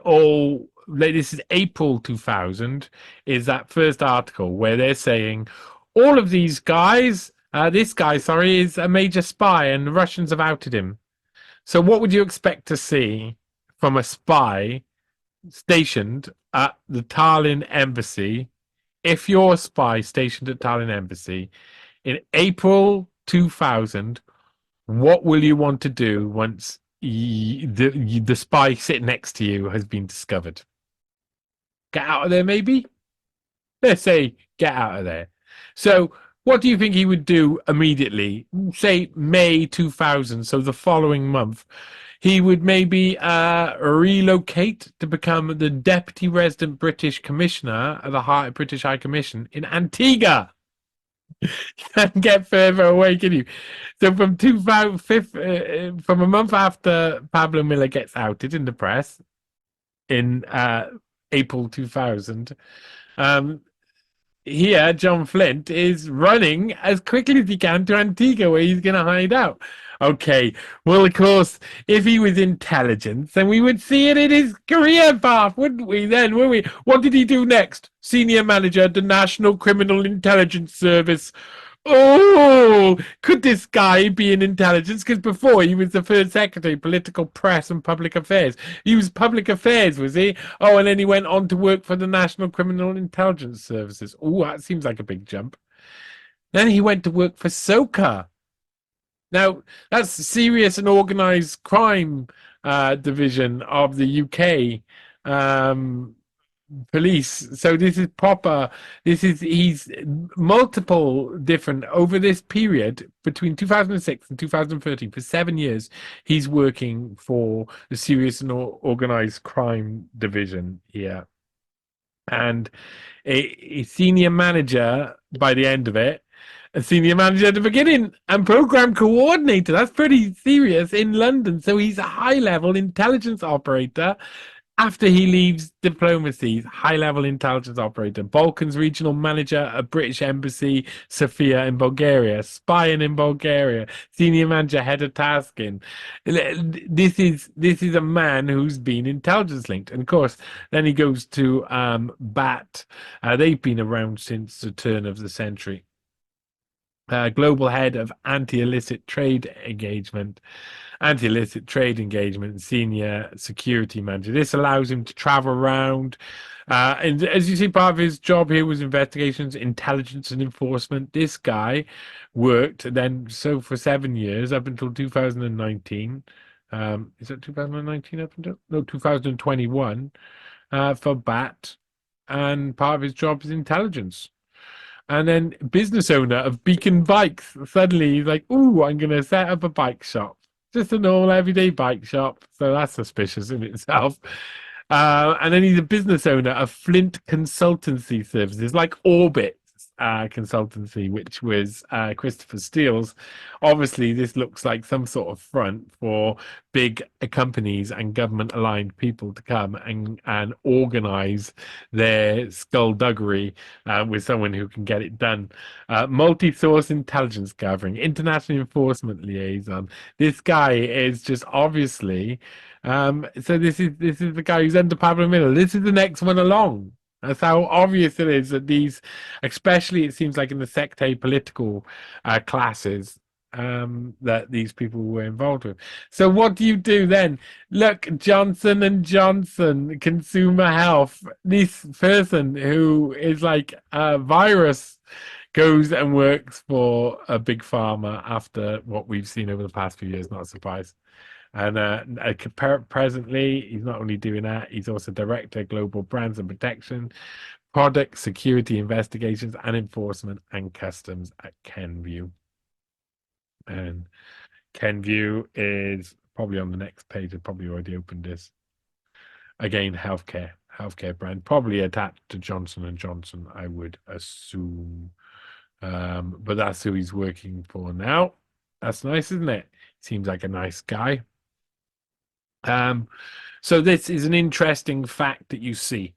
Speaker 1: all this is April 2000 is that first article where they're saying all of these guys, this guy, sorry, is a major spy and the Russians have outed him. So what would you expect to see from a spy stationed at the Tallinn embassy? If you're a spy stationed at Tallinn embassy in April 2000, what will you want to do once the spy sitting next to you has been discovered? Get out of there, maybe? Let's say get out of there. So, what do you think he would do immediately? Say May 2000, so the following month. He would maybe relocate to become the deputy resident British commissioner at the British High Commission in Antigua. And get further away, can you? So from 2005, from a month after Pablo Miller gets outed in the press in April 2000, um, here John Flint is running as quickly as he can to Antigua, where he's going to hide out. Okay, well, of course, if he was intelligence, then we would see it in his career path, wouldn't we? Then, wouldn't we? What did he do next? Senior manager at the National Criminal Intelligence Service. Oh, could this guy be in intelligence? Because before he was the first secretary, political press and public affairs. He was public affairs, was he? Oh, and then he went on to work for the National Criminal Intelligence Services. Oh, that seems like a big jump. Then he went to work for SOCA. Now, that's serious and organized crime division of the UK. Police. So this is proper. He's multiple different over this period between 2006 and 2013 for 7 years. He's working for the serious and organized crime division here, and a senior manager by the end of it. A senior manager at the beginning and program coordinator. That's pretty serious in London. So he's a high level intelligence operator after he leaves diplomacy, high-level intelligence operator, Balkans regional manager at British Embassy, Sofia in Bulgaria, spying in Bulgaria, senior manager, head of tasking. This is a man who's been intelligence linked, and of course, then he goes to BAT. They've been around since the turn of the century. Global head of anti-illicit trade engagement, senior security manager. This allows him to travel around. And as you see, part of his job here was investigations, intelligence, and enforcement. This guy worked then for 7 years up until 2019. Is that 2019 up until? No, 2021 for BAT. And part of his job is intelligence. And then business owner of Beacon Bikes. Suddenly he's like, ooh, I'm going to set up a bike shop. Just a normal everyday bike shop. So that's suspicious in itself. And then he's a business owner of Flint Consultancy Services, like Orbit Consultancy, which was Christopher Steele's. Obviously, this looks like some sort of front for big companies and government-aligned people to come and organize their skullduggery with someone who can get it done. Multi-source intelligence gathering, international enforcement liaison. This guy is just obviously. So this is the guy who's under Pablo Miller. This is the next one along. That's how obvious it is that these, especially it seems like in the sectarian political classes, that these people were involved with. So what do you do then? Look, Johnson and Johnson, Consumer Health. This person who is like a virus goes and works for a big pharma after what we've seen over the past few years. Not a surprise. And presently, he's not only doing that, he's also director of global brands and protection, product security investigations and enforcement and customs at Kenvue. And Kenvue is probably on the next page. I've probably already opened this. Again, healthcare brand, probably attached to Johnson and Johnson, I would assume. But that's who he's working for now. That's nice, isn't it? Seems like a nice guy. So this is an interesting fact that you see.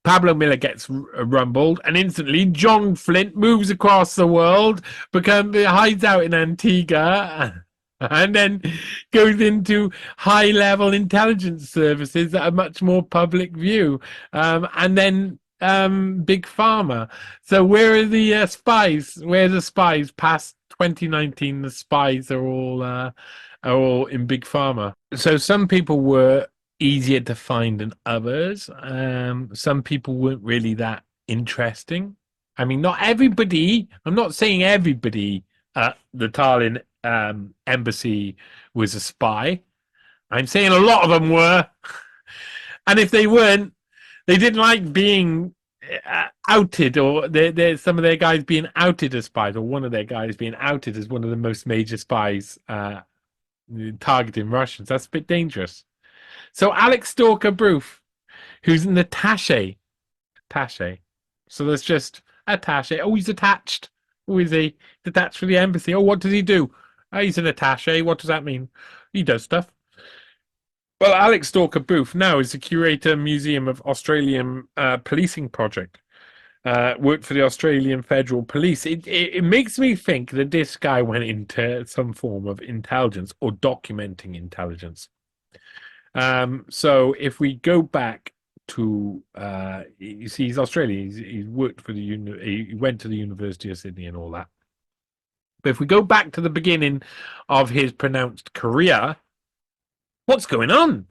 Speaker 1: Pablo Miller gets rumbled, and instantly John Flint moves across the world, hides out in Antigua, and then goes into high-level intelligence services that are much more public view. And then Big Pharma. So where are the spies? Where are the spies? Past 2019, the spies are all in Big Pharma. So some people were easier to find than others. Some people weren't really that interesting. I mean, not everybody. I'm not saying everybody at the Tallinn embassy was a spy. I'm saying a lot of them were, and if they weren't, they didn't like being outed, or some of their guys being outed as spies, or one of their guys being outed as one of the most major spies targeting Russians. That's a bit dangerous. So Alex Stalker Bruce, who's an attaché. Attaché. So there's just attaché. Oh, he's attached. Who is he? He's attached for the embassy. Oh, what does he do? Oh, he's an attaché. What does that mean? He does stuff. Well, Alex Stalker Booth now is the curator museum of Australian policing project. Worked for the Australian Federal Police. It makes me think that this guy went into some form of intelligence or documenting intelligence. So if we go back to, you see, he's Australian. He's worked for he went to the University of Sydney and all that. But if we go back to the beginning of his pronounced career, what's going on?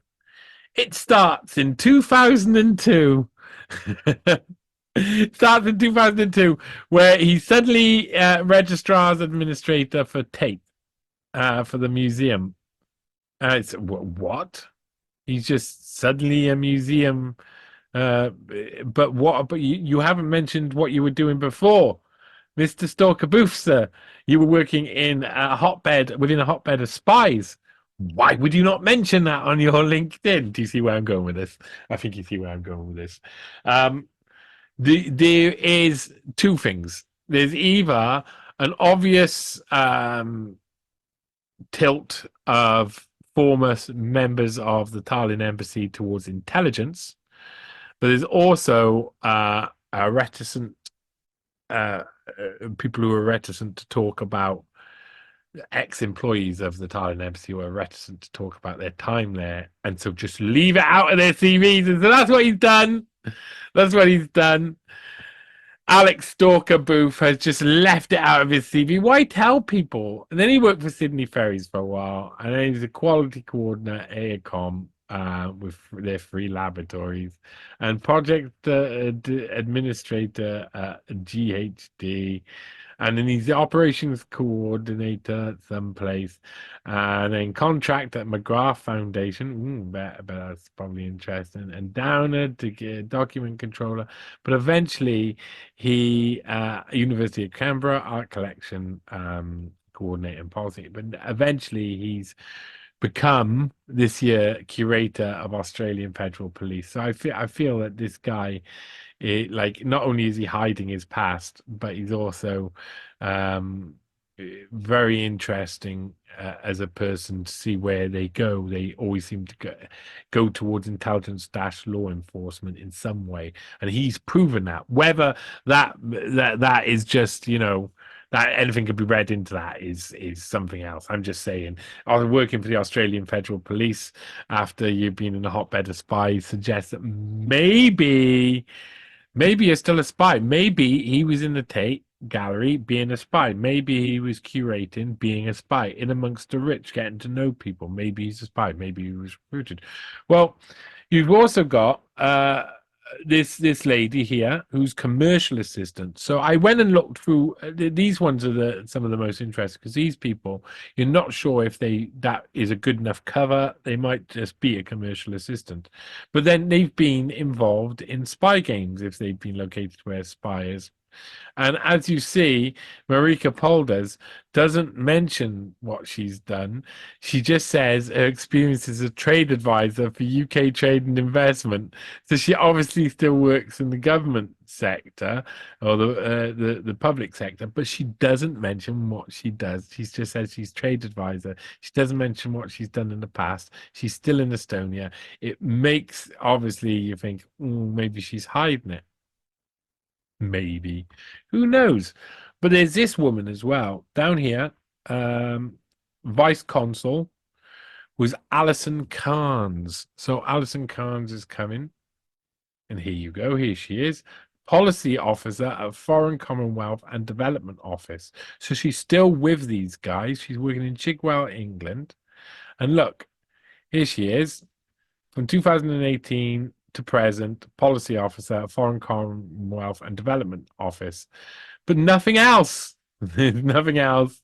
Speaker 1: It starts in 2002. It starts in 2002, where he's suddenly registrar's administrator for Tate, for the museum. It's what? He's just suddenly a museum. But what? But you haven't mentioned what you were doing before, Mr. Stalker Booth, sir. You were working in a hotbed within a hotbed of spies. Why would you not mention that on your LinkedIn? Do you see where I'm going with this? I think you see where I'm going with this. There is two things. There's either an obvious tilt of former members of the Tallinn embassy towards intelligence, but there's also a reticent people who are reticent to talk about ex-employees of the Tallinn embassy who are reticent to talk about their time there, and so just leave it out of their CVs. And so that's what he's done. That's what he's done. Alex Stalker Booth has just left it out of his CV. Why tell people? And then he worked for Sydney Ferries for a while, and then he's a quality coordinator at AECOM with their free laboratories, and project administrator at GHD, and then he's the operations coordinator at someplace, and then contract at McGrath Foundation. Bet that's probably interesting. And Downer to get document controller, but eventually he University of Canberra art collection coordinator and policy. But eventually he's become this year curator of Australian Federal Police. So I feel that this guy, like, not only is he hiding his past, but he's also very interesting as a person to see where they go. They always seem to go towards intelligence dash law enforcement in some way, and he's proven that. Whether that is just, that anything could be read into that is something else. I'm just saying, I was working for the Australian Federal Police after you've been in a hotbed of spies suggests that maybe you're still a spy. Maybe he was in the Tate Gallery being a spy. Maybe he was curating being a spy in amongst the rich, getting to know people. Maybe he's a spy. Maybe he was recruited. Well, you've also got this lady here who's commercial assistant. So I went and looked through these ones are some of the most interesting, because these people, you're not sure if that is a good enough cover. They might just be a commercial assistant, but then they've been involved in spy games if they've been located where spy is. And as you see, Marika Polders doesn't mention what she's done. She just says her experience as a trade advisor for UK trade and investment. So she obviously still works in the government sector or the public sector, but she doesn't mention what she does. She just says she's trade advisor. She doesn't mention what she's done in the past. She's still in Estonia. It makes obviously you think maybe she's hiding it. Maybe. Who knows? But there's this woman as well down here. Um, Vice Consul was Alison Carnes. So Alison Carnes is coming. And here you go. Here she is. Policy Officer at Foreign Commonwealth and Development Office. So she's still with these guys. She's working in Chigwell, England. And look, here she is. From 2018 to present, Policy Officer, Foreign Commonwealth and Development Office. But nothing else. Nothing else.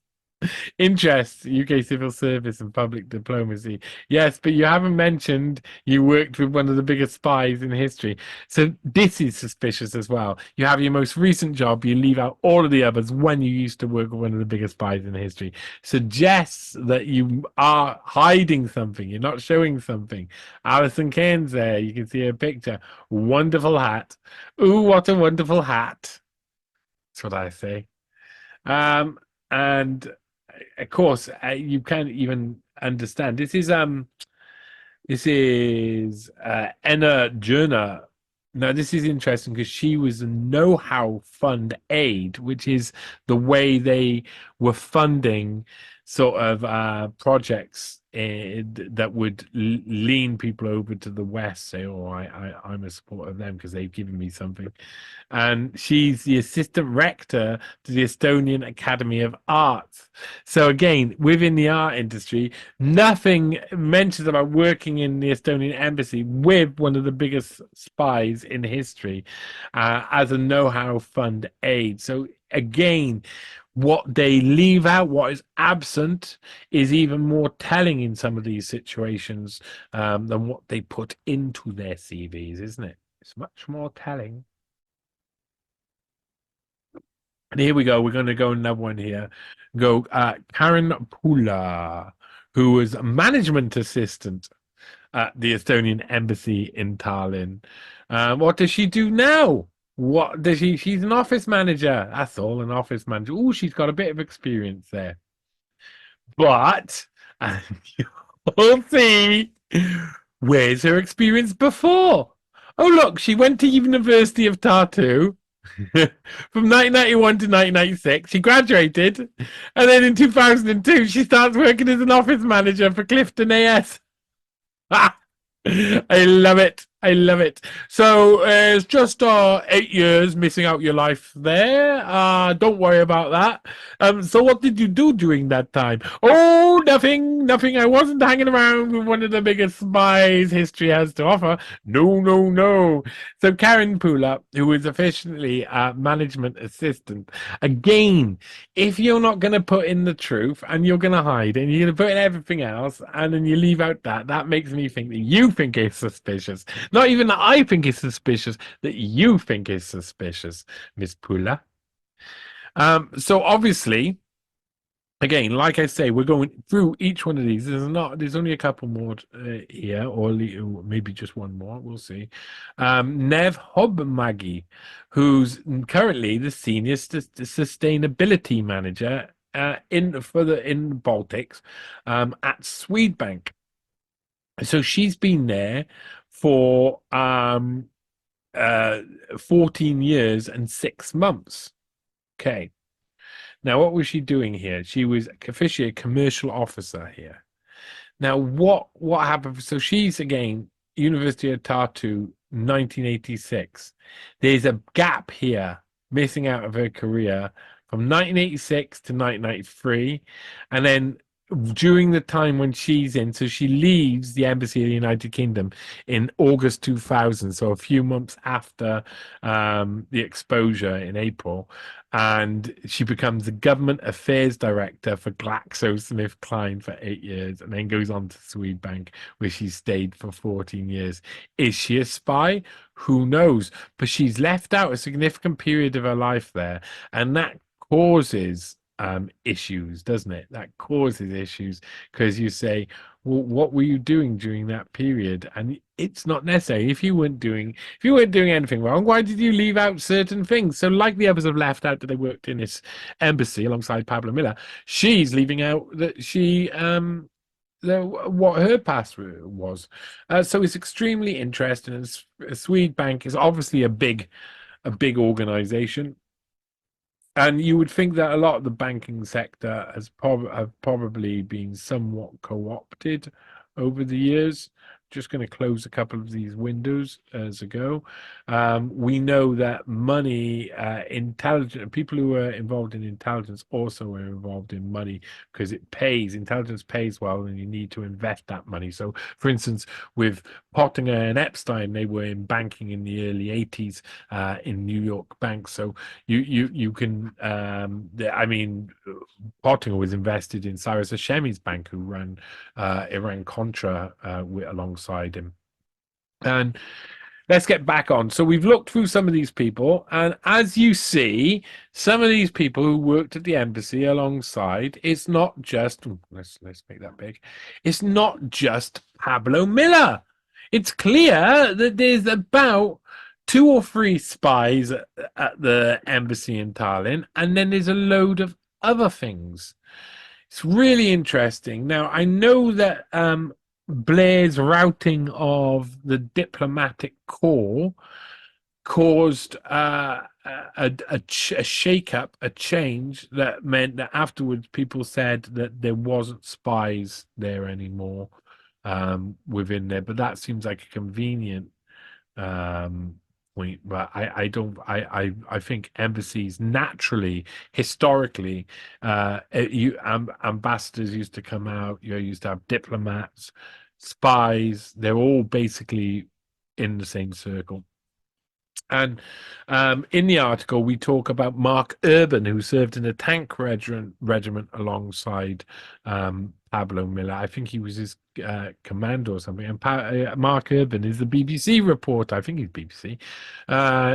Speaker 1: Interest, UK civil service and public diplomacy. Yes, but you haven't mentioned you worked with one of the biggest spies in history. So this is suspicious as well. You have your most recent job, you leave out all of the others when you used to work with one of the biggest spies in history. Suggests that you are hiding something. You're not showing something. Alison Cairns there, you can see her picture. Wonderful hat. Ooh, what a wonderful hat. That's what I say. And of course, you can't even understand. This is Enna Jurna. Now, this is interesting because she was a know-how fund aid, which is the way they were funding sort of projects that would lean people over to the West, say, oh, I'm a supporter of them because they've given me something. And she's the assistant rector to the Estonian Academy of Arts. So again, within the art industry, nothing mentions about working in the Estonian embassy with one of the biggest spies in history as a know-how fund aid. So again, what they leave out, what is absent, is even more telling in some of these situations than what they put into their CVs, isn't it? It's much more telling. And here we go. We're going to go another one here. Go Karen Pula, who was a management assistant at the Estonian embassy in Tallinn. What does she do now? What does she? She's an office manager. That's all, an office manager. Oh, she's got a bit of experience there. But and you'll see, where's her experience before? Oh, look, she went to University of Tartu from 1991 to 1996. She graduated, and then in 2002, she starts working as an office manager for Clifton AS. I love it. I love it. So it's just 8 years missing out your life there. Don't worry about that. So what did you do during that time? Oh, nothing, nothing. I wasn't hanging around with one of the biggest spies history has to offer. No, no, no. So Karen Pula, who is officially a management assistant, again, if you're not going to put in the truth and you're going to hide and you're going to put in everything else and then you leave out that makes me think that you think it's suspicious. Not even that I think it's suspicious, that you think is suspicious, Miss Pula. So obviously, again, like I say, we're going through each one of these. There's only a couple more here, or maybe just one more. We'll see. Nev Hobmagi, who's currently the senior sustainability manager in Baltics at Swedbank. So she's been there for 14 years and 6 months. Okay. Now, what was she doing here? She was officially a commercial officer here. Now, what happened? So she's again University of Tartu, 1986. There's a gap here, missing out of her career from 1986 to 1993, and then during the time when she's in. So she leaves the embassy of the United Kingdom in August 2000, so a few months after the exposure in April. And she becomes the government affairs director for GlaxoSmithKline for 8 years, and then goes on to Swedbank, where she stayed for 14 years. Is she a spy? Who knows? But she's left out a significant period of her life there, and that causes issues, doesn't it? That causes issues because you say, well, what were you doing during that period? And it's not necessary. If you weren't doing anything wrong, why did you leave out certain things? So, like the others have left out that they worked in this embassy alongside Pablo Miller, she's leaving out that what her past was. So it's extremely interesting. Swedbank is obviously a big organization. And you would think that a lot of the banking sector have probably been somewhat co-opted over the years. Just going to close a couple of these windows as I go. We know that money, intelligent people who are involved in intelligence also are involved in money because it pays. Intelligence pays well, and you need to invest that money. So, for instance, with Pottinger and Epstein, they were in banking in the early 80s in New York banks. So you can I mean, Pottinger was invested in Cyrus Hashemi's bank, who ran Iran Contra alongside him. And let's get back on. So we've looked through some of these people, and as you see, some of these people who worked at the embassy alongside, it's not just let's make that big. It's not just Pablo Miller. It's clear that there's about two or three spies at the embassy in Tallinn, and then there's a load of other things. It's really interesting. Now, I know that Blair's routing of the diplomatic corps caused a shake-up, a change that meant that afterwards people said that there wasn't spies there anymore within there. But that seems like a convenient um, point. But I don't. I think embassies naturally, historically, ambassadors used to come out. You used to have diplomats, spies. They're all basically in the same circle. And in the article, we talk about Mark Urban, who served in a tank regiment alongside Pablo Miller. I think he was his commander or something. And Mark Urban is the BBC reporter. I think he's BBC.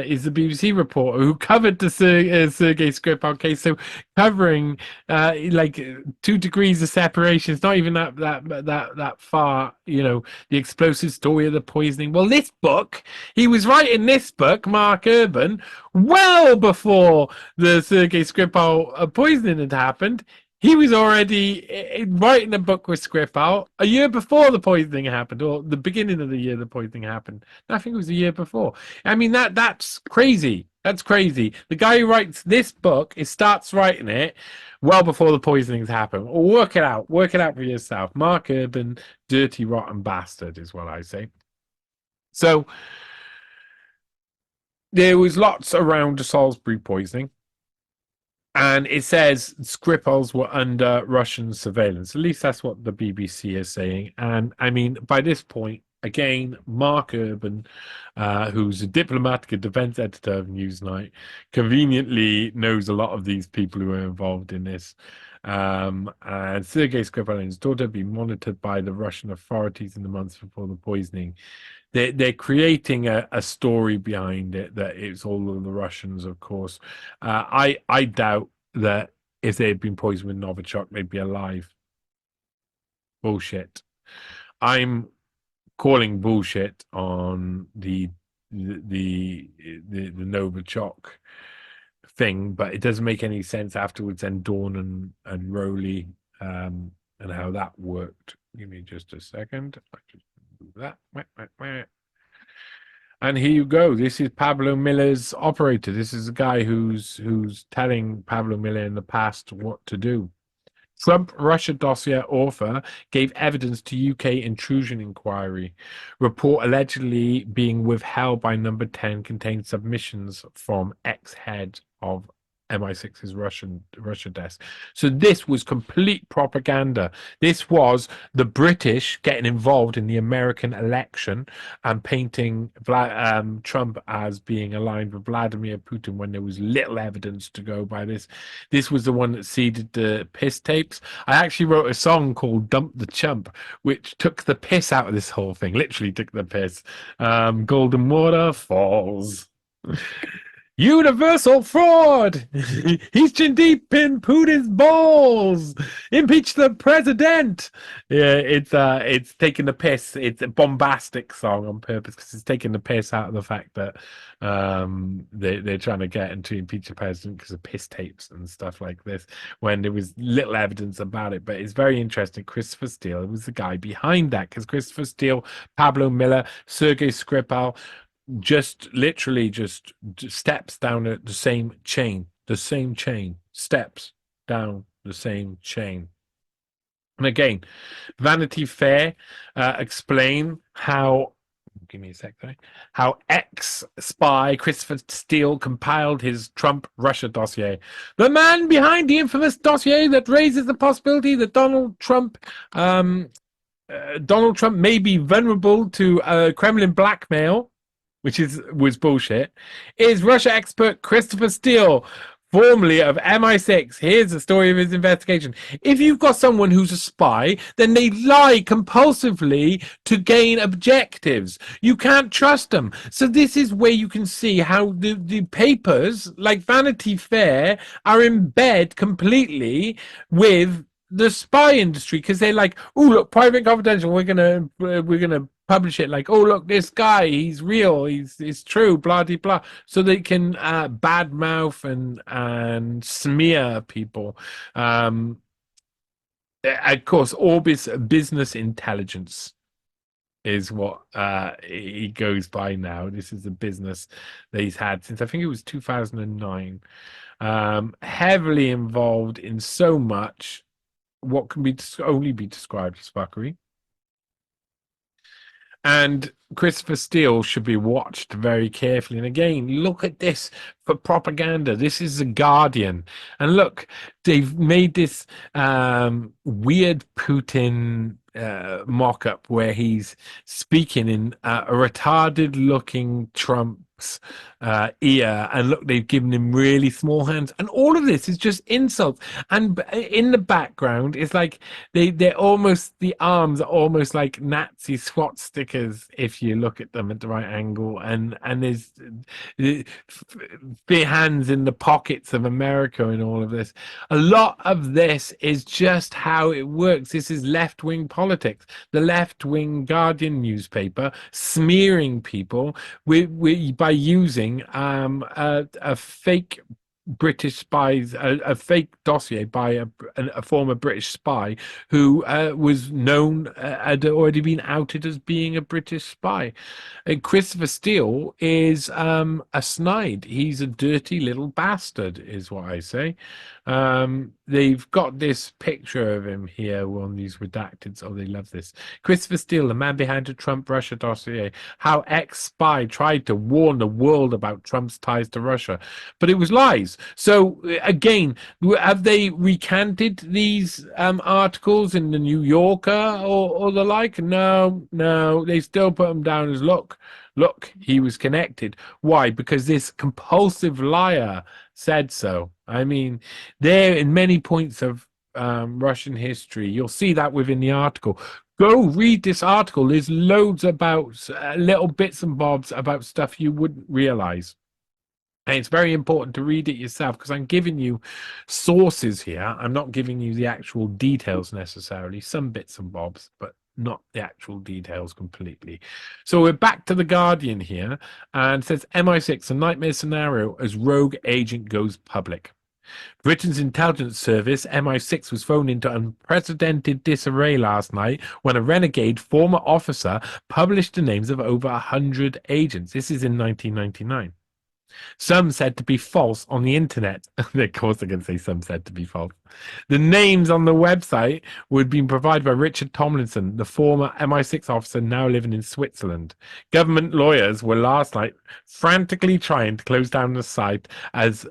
Speaker 1: Is the BBC reporter who covered the Sergei Skripal case. So covering like 2 degrees of separation. It's not even that far. You know, the explosive story of the poisoning. Well, this book, he was writing this book, Mark Urban, well before the Sergei Skripal poisoning had happened. He was already writing a book with Skripal a year before the poisoning happened, or the beginning of the year the poisoning happened. I think it was the year before. I mean, that's crazy. That's crazy. The guy who writes this book starts writing it well before the poisonings happen. Work it out. Work it out for yourself. Mark Urban, dirty, rotten bastard, is what I say. So there was lots around the Salisbury poisoning. And it says Skripals were under Russian surveillance. At least that's what the BBC is saying. And I mean, by this point, again, Mark Urban, who's a diplomatic and defense editor of Newsnight, conveniently knows a lot of these people who are involved in this. And Sergei Skripal and his daughter have been monitored by the Russian authorities in the months before the poisoning. They're creating a story behind it that it's all of the Russians, of course. I doubt that if they had been poisoned with Novichok, they'd be alive. Bullshit. I'm calling bullshit on the Novichok thing, but it doesn't make any sense afterwards. And Dawn and Rowley and how that worked. Give me just a second. I just do that. And here you go. This is Pablo Miller's operator. This is a guy who's telling Pablo Miller in the past what to do. Trump Russia dossier author gave evidence to UK intrusion inquiry. Report allegedly being withheld by number 10 contains submissions from ex-head of MI6's Russia desk. So this was complete propaganda. This was the British getting involved in the American election and painting Trump as being aligned with Vladimir Putin when there was little evidence to go by this. This was the one that seeded the piss tapes. I actually wrote a song called "Dump the Chump," which took the piss out of this whole thing. Literally took the piss. Golden Waterfalls. Universal fraud. He's chin deep in Putin's balls. Impeach the president. Yeah, it's taking the piss. It's a bombastic song on purpose because it's taking the piss out of the fact that they're trying to get him to impeach the president because of piss tapes and stuff like this when there was little evidence about it. But it's very interesting. Christopher Steele was the guy behind that because Christopher Steele, Pablo Miller, Sergei Skripal just literally just steps down the same chain, steps down the same chain. And again, Vanity Fair explain how, give me a sec, sorry, how ex-spy Christopher Steele compiled his Trump-Russia dossier. The man behind the infamous dossier that raises the possibility that Donald Trump may be vulnerable to Kremlin blackmail, which was bullshit, is Russia expert Christopher Steele, formerly of MI6. Here's the story of his investigation. If you've got someone who's a spy, then they lie compulsively to gain objectives. You can't trust them. So this is where you can see how the papers, like Vanity Fair, are in bed completely with the spy industry because they're like, oh look, private and confidential. We're gonna publish it like, oh look, this guy, he's real, it's true, blah blah blah. So they can badmouth and smear people. Of course, Orbis business intelligence is what he goes by now. This is a business that he's had since I think it was 2009. Heavily involved in so much what can only be described as fuckery. And Christopher Steele should be watched very carefully. And again, look at this for propaganda. This is The Guardian. And look, they've made this weird Putin mock-up where he's speaking in a retarded-looking Trump's ear. And look, they've given him really small hands. And all of this is just insults. And in the background, it's like they're almost, the arms are almost like Nazi swat stickers if you look at them at the right angle. And there's their hands in the pockets of America and all of this. A lot of this is just how it works. This is left-wing politics. The left-wing Guardian newspaper smearing people by using a fake British spies, a fake dossier by a former British spy who was known, had already been outed as being a British spy. And Christopher Steele is a snide. He's a dirty little bastard, is what I say. They've got this picture of him here on these redacted. Oh, they love this. Christopher Steele, the man behind the Trump-Russia dossier. How ex-spy tried to warn the world about Trump's ties to Russia, but it was lies. So again, have they recanted these articles in the New Yorker or the like? No, they still put them down as look, he was connected. Why? Because this compulsive liar said so. I mean, there in many points of Russian history, you'll see that within the article. Go read this article. There's loads about little bits and bobs about stuff you wouldn't realize. And it's very important to read it yourself because I'm giving you sources here. I'm not giving you the actual details necessarily, some bits and bobs, but not the actual details completely. So we're back to The Guardian here, and it says MI6, a nightmare scenario as rogue agent goes public. Britain's intelligence service, MI6, was thrown into unprecedented disarray last night when a renegade former officer published the names of over 100 agents. This is in 1999. Some said to be false on the internet. Of course, they're going to say some said to be false. The names on the website would be provided by Richard Tomlinson, the former MI6 officer now living in Switzerland. Government lawyers were last night frantically trying to close down the site as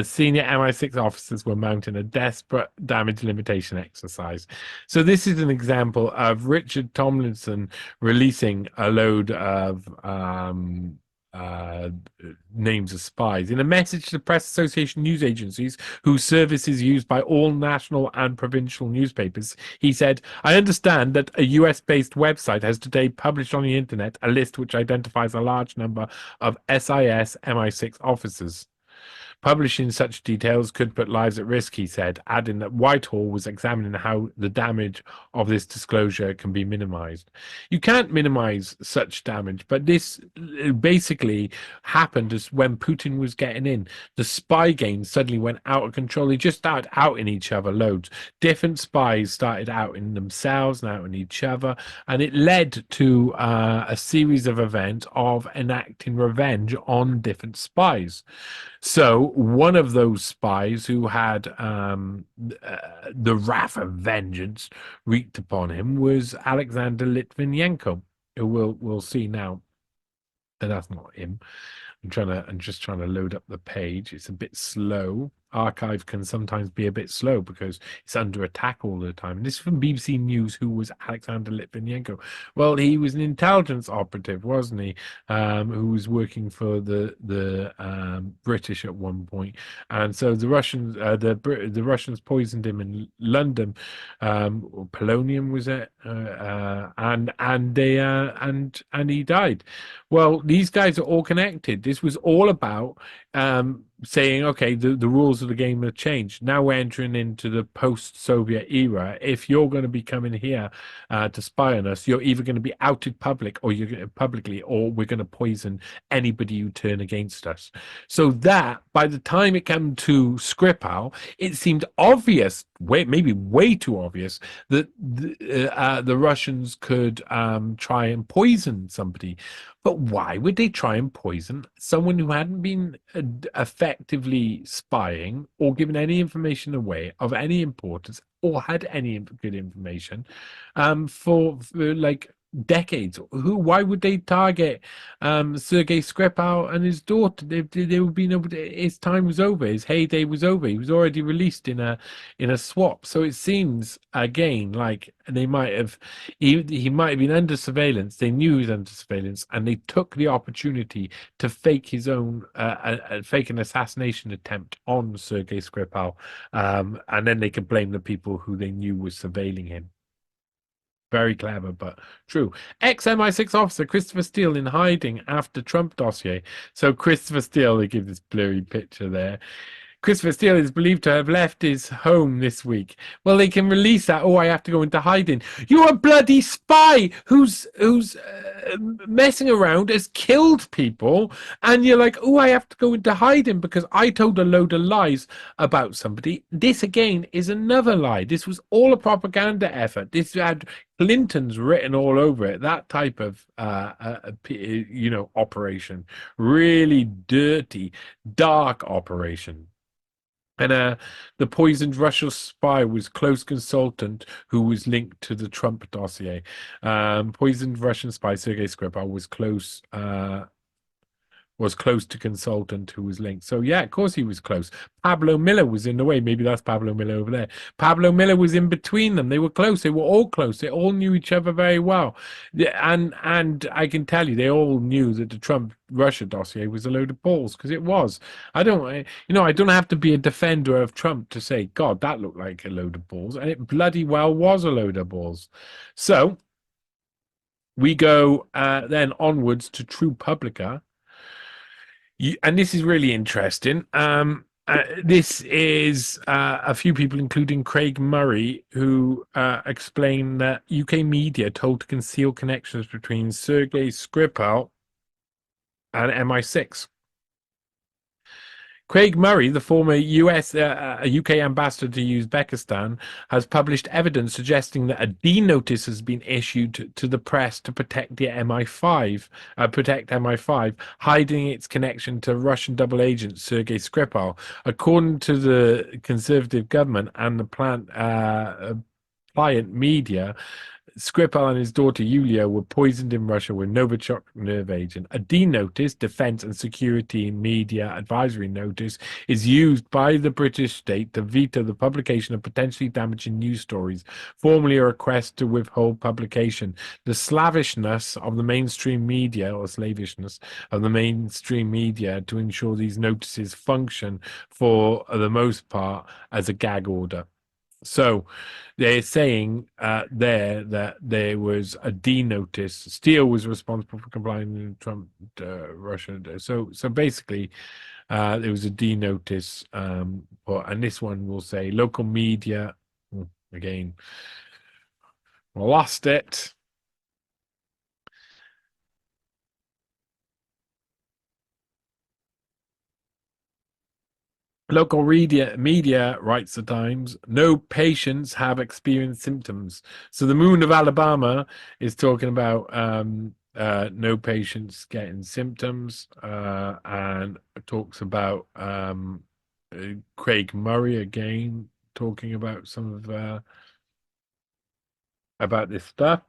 Speaker 1: senior MI6 officers were mounting a desperate damage limitation exercise. So this is an example of Richard Tomlinson releasing a load of uh, names of spies. In a message to the Press Association news agencies, whose service is used by all national and provincial newspapers, he said, I understand that a US-based website has today published on the internet a list which identifies a large number of SIS MI6 officers. Publishing such details could put lives at risk, he said, adding that Whitehall was examining how the damage of this disclosure can be minimized. You can't minimize such damage, but this basically happened as when Putin was getting in. The spy game suddenly went out of control. They just started outing each other loads. Different spies started outing themselves and outing each other, and it led to a series of events of enacting revenge on different spies. So one of those spies who had the wrath of vengeance wreaked upon him was Alexander Litvinenko, who we'll see now. And that's not him. I'm just trying to load up the page. It's a bit slow. Archive can sometimes be a bit slow because it's under attack all the time. And this is from BBC News. Who was Alexander Litvinenko? Well, he was an intelligence operative, wasn't he? Who was working for the British at one point. And so the Russians poisoned him in London. Polonium was it? And he died. Well, these guys are all connected. This was all about saying, okay, the rules of the game have changed. Now we're entering into the post-Soviet era. If you're going to be coming here to spy on us, you're either going to be outed publicly, or we're going to poison anybody who turn against us. So that, by the time it came to Skripal, it seemed obvious, maybe way too obvious, that the Russians could try and poison somebody. But why would they try and poison someone who hadn't been effectively spying or given any information away of any importance or had any good information for like decades? Why would they target Sergei Skripal and his daughter? They would be nobody. His time was over. His heyday was over. He was already released in a swap. So it seems again like they might have he might have been under surveillance. They knew he was under surveillance, and they took the opportunity to fake his own fake an assassination attempt on Sergei Skripal, and then they could blame the people who they knew were surveilling him. Very clever, but true. Ex-MI6 officer Christopher Steele in hiding after Trump dossier. So Christopher Steele, they give this blurry picture there. Christopher Steele is believed to have left his home this week. Well, they can release that. Oh, I have to go into hiding. You're a bloody spy who's messing around, has killed people, and you're like, oh, I have to go into hiding because I told a load of lies about somebody. This again is another lie. This was all a propaganda effort. This had Clinton's written all over it. That type of operation, really dirty, dark operation. And the poisoned Russian spy was close consultant who was linked to the Trump dossier. Poisoned Russian spy Sergei Skripal was close to consultant who was linked. So yeah, of course he was close. Pablo Miller was in the way. Maybe that's Pablo Miller over there. Pablo Miller was in between them. They were close. They were all close. They all knew each other very well. And I can tell you, they all knew that the Trump Russia dossier was a load of balls, because it was. I don't have to be a defender of Trump to say, God, that looked like a load of balls. And it bloody well was a load of balls. So we go then onwards to True Publica. And this is really interesting. This is a few people, including Craig Murray, who explain that UK media told to conceal connections between Sergei Skripal and MI6. Craig Murray, the former UK ambassador to Uzbekistan, has published evidence suggesting that a D notice has been issued to the press to protect the MI5, hiding its connection to Russian double agent Sergei Skripal. According to the Conservative government and the pliant media, Skripal and his daughter Yulia were poisoned in Russia with Novichok nerve agent. A D notice, Defense and Security Media Advisory Notice, is used by the British state to veto the publication of potentially damaging news stories, formally a request to withhold publication. The slavishness of the mainstream media, or slavishness of the mainstream media, to ensure these notices function for the most part as a gag order. So they're saying there that there was a D notice. Steele was responsible for complying with Trump, Russia. So basically, there was a D notice. And this one will say local media again lost it. Local media, writes the Times, no patients have experienced symptoms. So the Moon of Alabama is talking about no patients getting symptoms, and talks about Craig Murray again talking about some of about this stuff.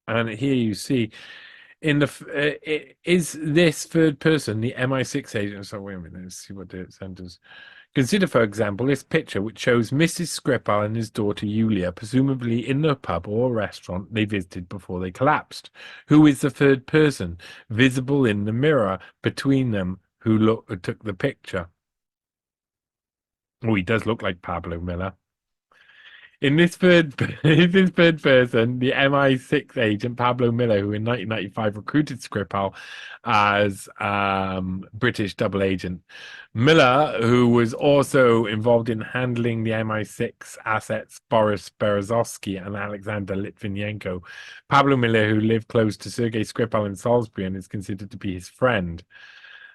Speaker 1: And here you see in is this third person the MI6 agent? So wait a minute, let's see what the sentence. Consider, for example, this picture which shows Mrs. Skripal and his daughter Yulia, presumably in the pub or restaurant they visited before they collapsed. Who is the third person visible in the mirror between them who took the picture? Oh, he does look like Pablo Miller. In this third, in this third person, the MI6 agent Pablo Miller, who in 1995 recruited Skripal as British double agent. Miller, who was also involved in handling the MI6 assets Boris Berezovsky and Alexander Litvinenko. Pablo Miller, who lived close to Sergei Skripal in Salisbury and is considered to be his friend.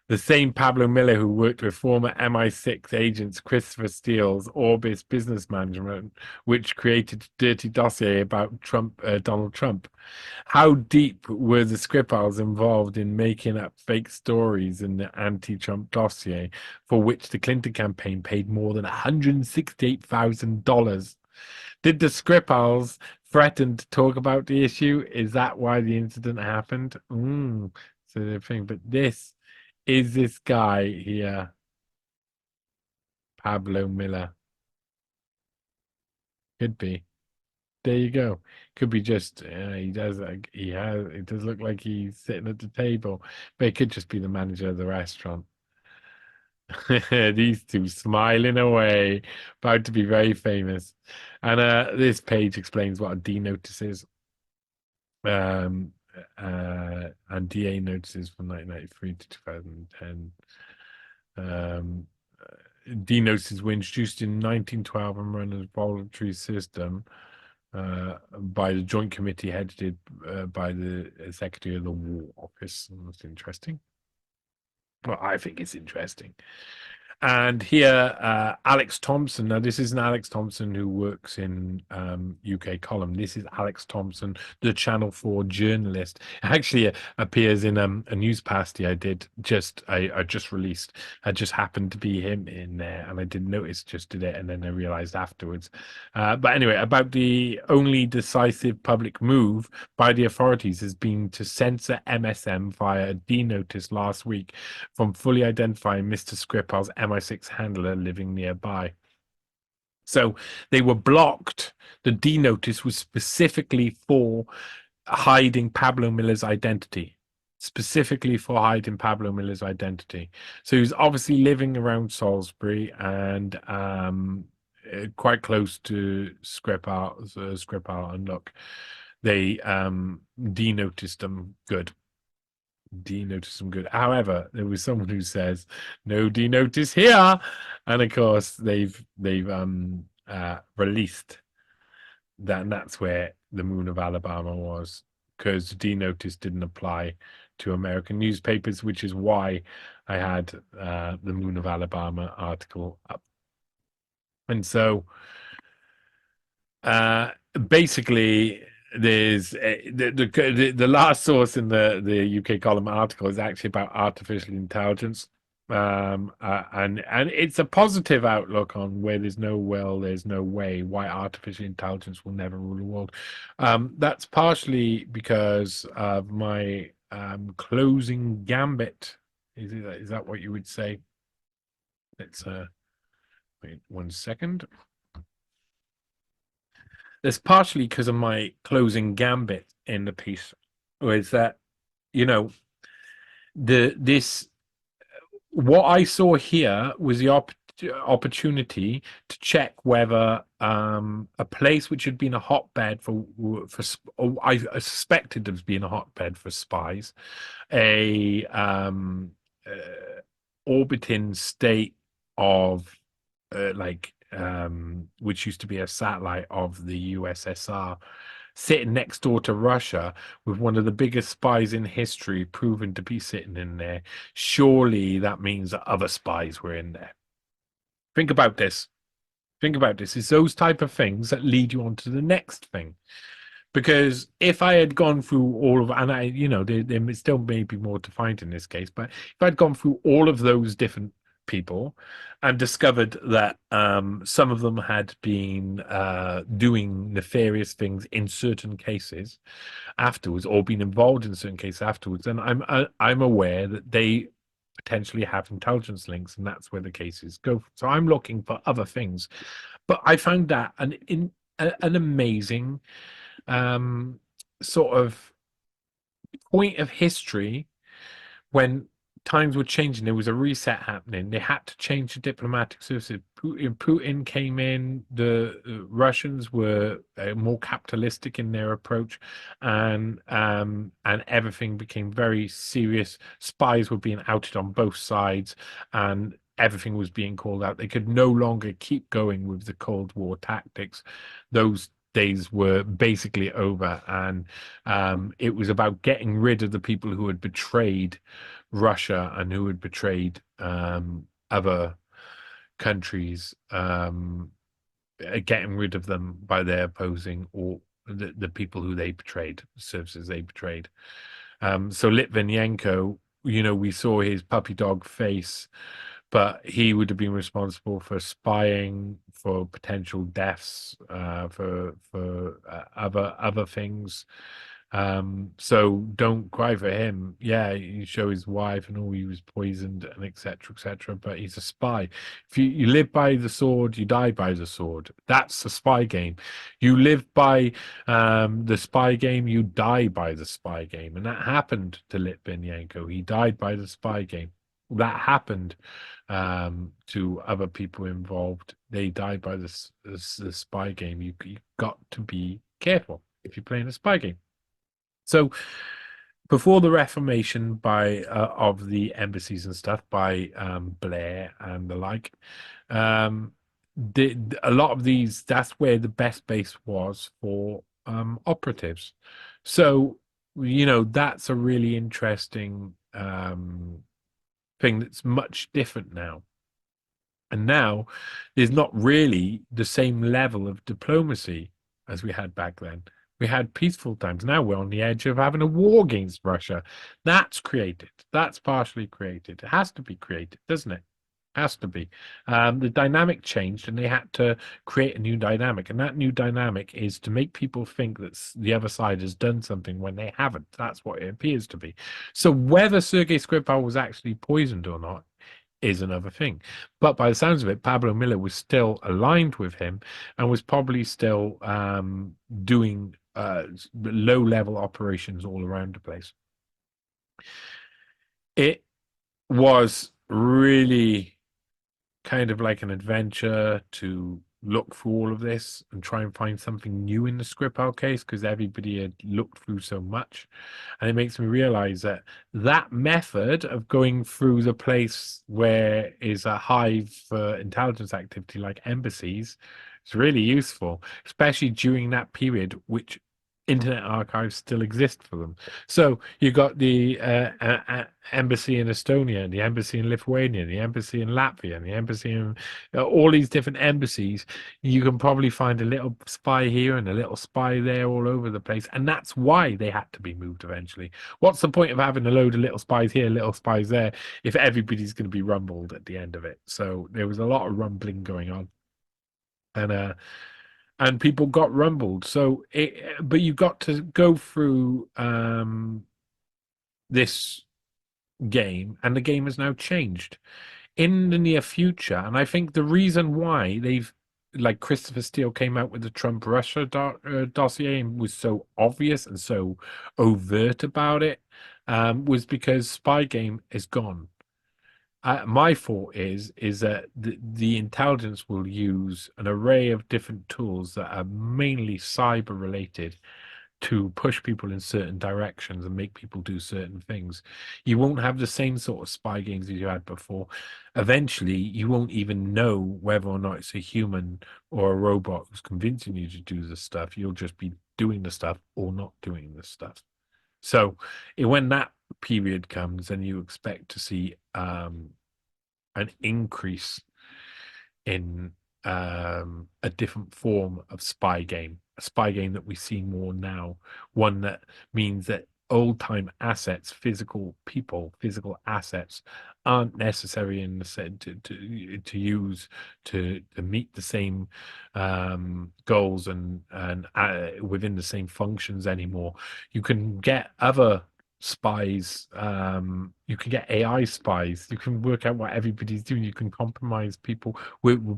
Speaker 1: The same Pablo Miller who worked with former MI6 agents Christopher Steele's Orbis Business Management, which created a dirty dossier about Donald Trump. How deep were the Skripals involved in making up fake stories in the anti-Trump dossier, for which the Clinton campaign paid more than $168,000? Did the Skripals threaten to talk about the issue? Is that why the incident happened? So the thing, but this is this guy here, Pablo Miller. Could be. There you go. Could be just he does like he has. It does look like he's sitting at the table, but it could just be the manager of the restaurant. These two smiling away, about to be very famous. And this page explains what a D notice is. And DA notices from 1993 to 2010. D notices were introduced in 1912 and run as a voluntary system by the Joint Committee headed by the Secretary of the War Office. That's interesting. Well, I think it's interesting. And here, Alex Thompson. Now, this isn't Alex Thompson who works in UK column. This is Alex Thompson, the Channel 4 journalist. Actually, appears in a NEWSPASTE I just released. I just happened to be him in there, and I didn't notice, just did it, and then I realized afterwards. But anyway, about the only decisive public move by the authorities has been to censor MSM via a D notice last week from fully identifying Mr. Skripal's MI6 handler living nearby. So they were blocked. The D notice was specifically for hiding Pablo Miller's identity. Specifically for hiding Pablo Miller's identity. So he was obviously living around Salisbury and quite close to Skripal. And look, they denoticed him. Good. Denotice some good. However, there was someone who says no denotice here, and of course they've released that, and that's where the Moon of Alabama was because the D notice didn't apply to American newspapers, which is why I had the Moon of Alabama article up. And so basically, there's the last source in the UK column article is actually about artificial intelligence, and it's a positive outlook on where there's no will, there's no way, why artificial intelligence will never rule the world. That's partially because of my closing gambit. Is that what you would say? Let's wait 1 second. It's partially because of my closing gambit in the piece, was that, you know, this what I saw here was the opportunity to check whether a place which had been a hotbed I suspected as being a hotbed for spies, a orbiting state of which used to be a satellite of the USSR, sitting next door to Russia with one of the biggest spies in history proven to be sitting in there. Surely that means that other spies were in there. Think about this. Think about this. It's those type of things that lead you on to the next thing. Because if I had gone through all of, and there still may be more to find in this case, but if I'd gone through all of those different people and discovered that some of them had been doing nefarious things in certain cases afterwards, or been involved in certain cases afterwards, then I'm aware that they potentially have intelligence links, and that's where the cases go. So I'm looking for other things, but I found that an amazing sort of point of history when times were changing. There was a reset happening. They had to change the diplomatic services. Putin came in. The Russians were more capitalistic in their approach, and everything became very serious. Spies were being outed on both sides, and everything was being called out. They could no longer keep going with the Cold War tactics. Those days were basically over, and it was about getting rid of the people who had betrayed Russia and who had betrayed other countries, getting rid of them by their opposing or the people who they betrayed, the services they betrayed. So Litvinenko, we saw his puppy dog face, but he would have been responsible for spying, for potential deaths, for other things. So don't cry for him. Yeah, you show his wife and all, he was poisoned and etc. etc. But he's a spy. If you live by the sword, you die by the sword. That's the spy game. You live by the spy game, you die by the spy game, and that happened to Litvinenko. He died by the spy game. That happened to other people involved. They died by the spy game. You got to be careful if you're playing a spy game. So before the Reformation of the embassies and stuff by Blair and the like, a lot of these, that's where the best base was for operatives. So that's a really interesting thing that's much different now. And now there's not really the same level of diplomacy as we had back then. We had peaceful times. Now we're on the edge of having a war against Russia. That's created. That's partially created. It has to be created, doesn't it? Has to be. The dynamic changed, and they had to create a new dynamic. And that new dynamic is to make people think that the other side has done something when they haven't. That's what it appears to be. So whether Sergei Skripal was actually poisoned or not is another thing. But by the sounds of it, Pablo Miller was still aligned with him and was probably still doing low-level operations all around the place. It was really kind of like an adventure to look through all of this and try and find something new in the Skripal case, because everybody had looked through so much. And it makes me realize that that method of going through the place where is a hive for intelligence activity like embassies is really useful, especially during that period, which Internet archives still exist for them. So you got the embassy in Estonia, and the embassy in Lithuania, and the embassy in Latvia, and the embassy in all these different embassies. You can probably find a little spy here and a little spy there all over the place. And that's why they had to be moved eventually. What's the point of having a load of little spies here, little spies there, if everybody's going to be rumbled at the end of it? So there was a lot of rumbling going on. And people got rumbled. So but you got to go through this game, and the game has now changed in the near future. And I think the reason why they've, like Christopher Steele came out with the Trump Russia dossier and was so obvious and so overt about it, was because Spygate is gone. My thought is that the intelligence will use an array of different tools that are mainly cyber related to push people in certain directions and make people do certain things. You won't have the same sort of spy games as you had before. Eventually, you won't even know whether or not it's a human or a robot who's convincing you to do the stuff. You'll just be doing the stuff or not doing the stuff. So when that period comes, and you expect to see an increase in a different form of spy game, a spy game that we see more now, one that means that old time assets, physical people, physical assets aren't necessary in the set to use to meet the same goals and within the same functions anymore. You can get other spies, you can get AI spies, you can work out what everybody's doing, you can compromise people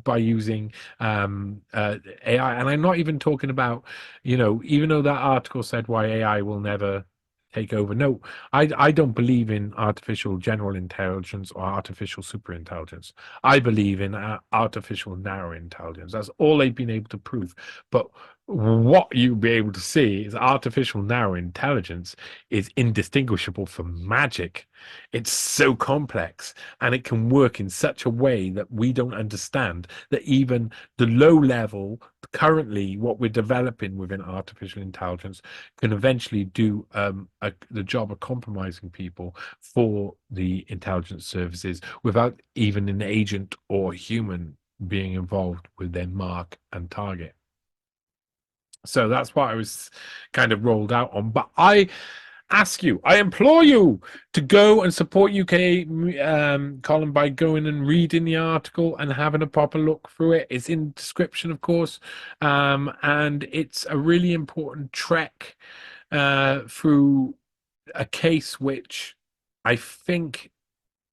Speaker 1: by using AI. And I'm not even talking about, even though that article said why AI will never take over. No, I don't believe in artificial general intelligence or artificial super intelligence. I believe in artificial narrow intelligence. That's all they've been able to prove. But what you'll be able to see is artificial narrow intelligence is indistinguishable from magic. It's so complex, and it can work in such a way that we don't understand, that even the low level, currently what we're developing within artificial intelligence, can eventually do the job of compromising people for the intelligence services without even an agent or human being involved with their mark and target. So that's what I was kind of rolled out on. But I ask you, I implore you to go and support UK Colin by going and reading the article and having a proper look through it. It's in the description, of course, and it's a really important trek through a case which I think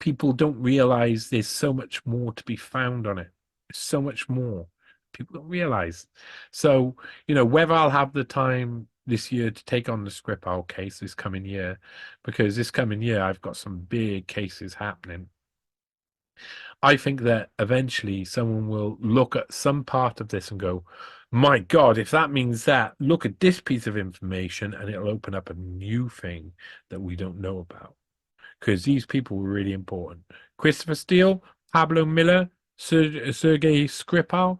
Speaker 1: people don't realize there's so much more to be found on it. So much more. People don't realize. So, whether I'll have the time this year to take on the Skripal case this coming year, because this coming year I've got some big cases happening. I think that eventually someone will look at some part of this and go, my God, if that means that, look at this piece of information, and it'll open up a new thing that we don't know about. Because these people were really important. Christopher Steele, Pablo Miller, Sergei Skripal,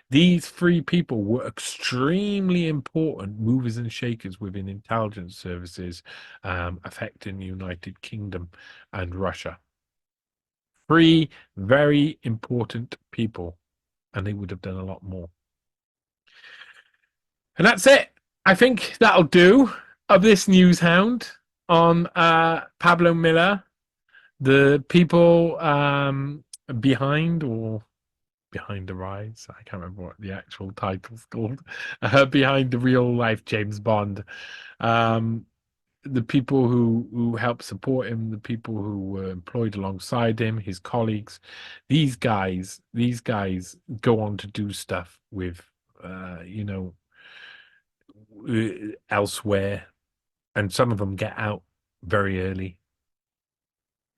Speaker 1: these three people were extremely important movers and shakers within intelligence services affecting the United Kingdom and Russia. Three very important people, and they would have done a lot more. And that's it. I think that'll do of this NEWSHOUND on Pablo Miller, the people behind the rise. I can't remember what the actual title's called. Behind the real life James Bond. The people who helped support him, the people who were employed alongside him, his colleagues. These guys go on to do stuff with, elsewhere, and some of them get out very early.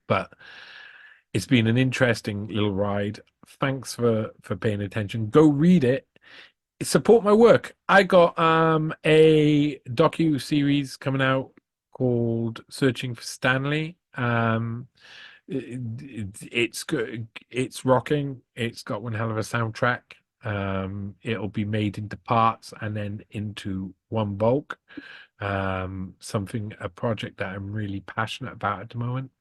Speaker 1: But it's been an interesting little ride. Thanks for paying attention. Go read it. Support my work. I got a docu series coming out called Searching for Stanley. It's good. It's rocking. It's got one hell of a soundtrack. It'll be made into parts and then into one bulk. A project that I'm really passionate about at the moment.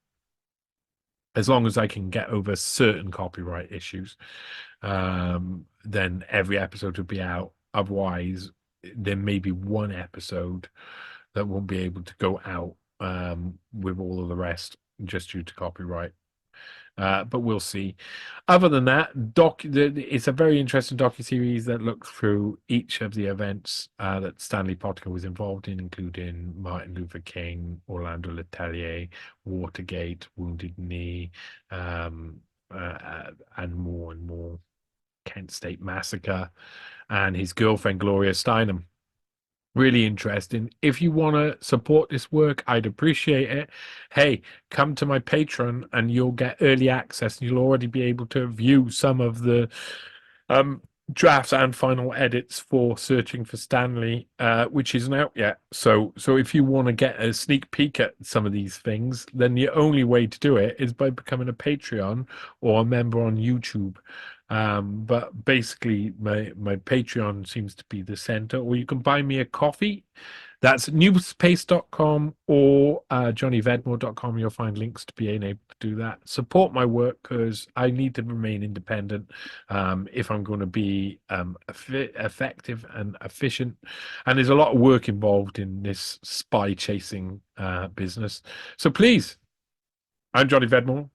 Speaker 1: As long as I can get over certain copyright issues, then every episode will be out. Otherwise, there may be one episode that won't be able to go out with all of the rest just due to copyright. But we'll see. Other than that, it's a very interesting docuseries that looks through each of the events that Stanley Pottinger was involved in, including Martin Luther King, Orlando Letelier, Watergate, Wounded Knee, and more. Kent State Massacre, and his girlfriend Gloria Steinem. Really interesting. If you want to support this work, I'd appreciate it. Hey, come to my Patreon and you'll get early access. You'll already be able to view some of the drafts and final edits for Searching for Stanley, which isn't out yet. So if you want to get a sneak peek at some of these things, then the only way to do it is by becoming a Patreon or a member on YouTube. But basically, my Patreon seems to be the center, or you can buy me a coffee. That's newspaste.com or johnnyvedmore.com. You'll find links to being able to do that. Support my work because I need to remain independent if I'm going to be effective and efficient. And there's a lot of work involved in this spy chasing business. So please, I'm Johnny Vedmore.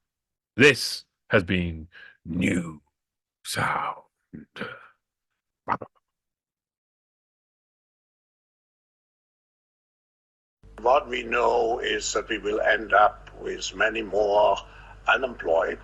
Speaker 1: This has been New Sound.
Speaker 2: What we know is that we will end up with many more unemployed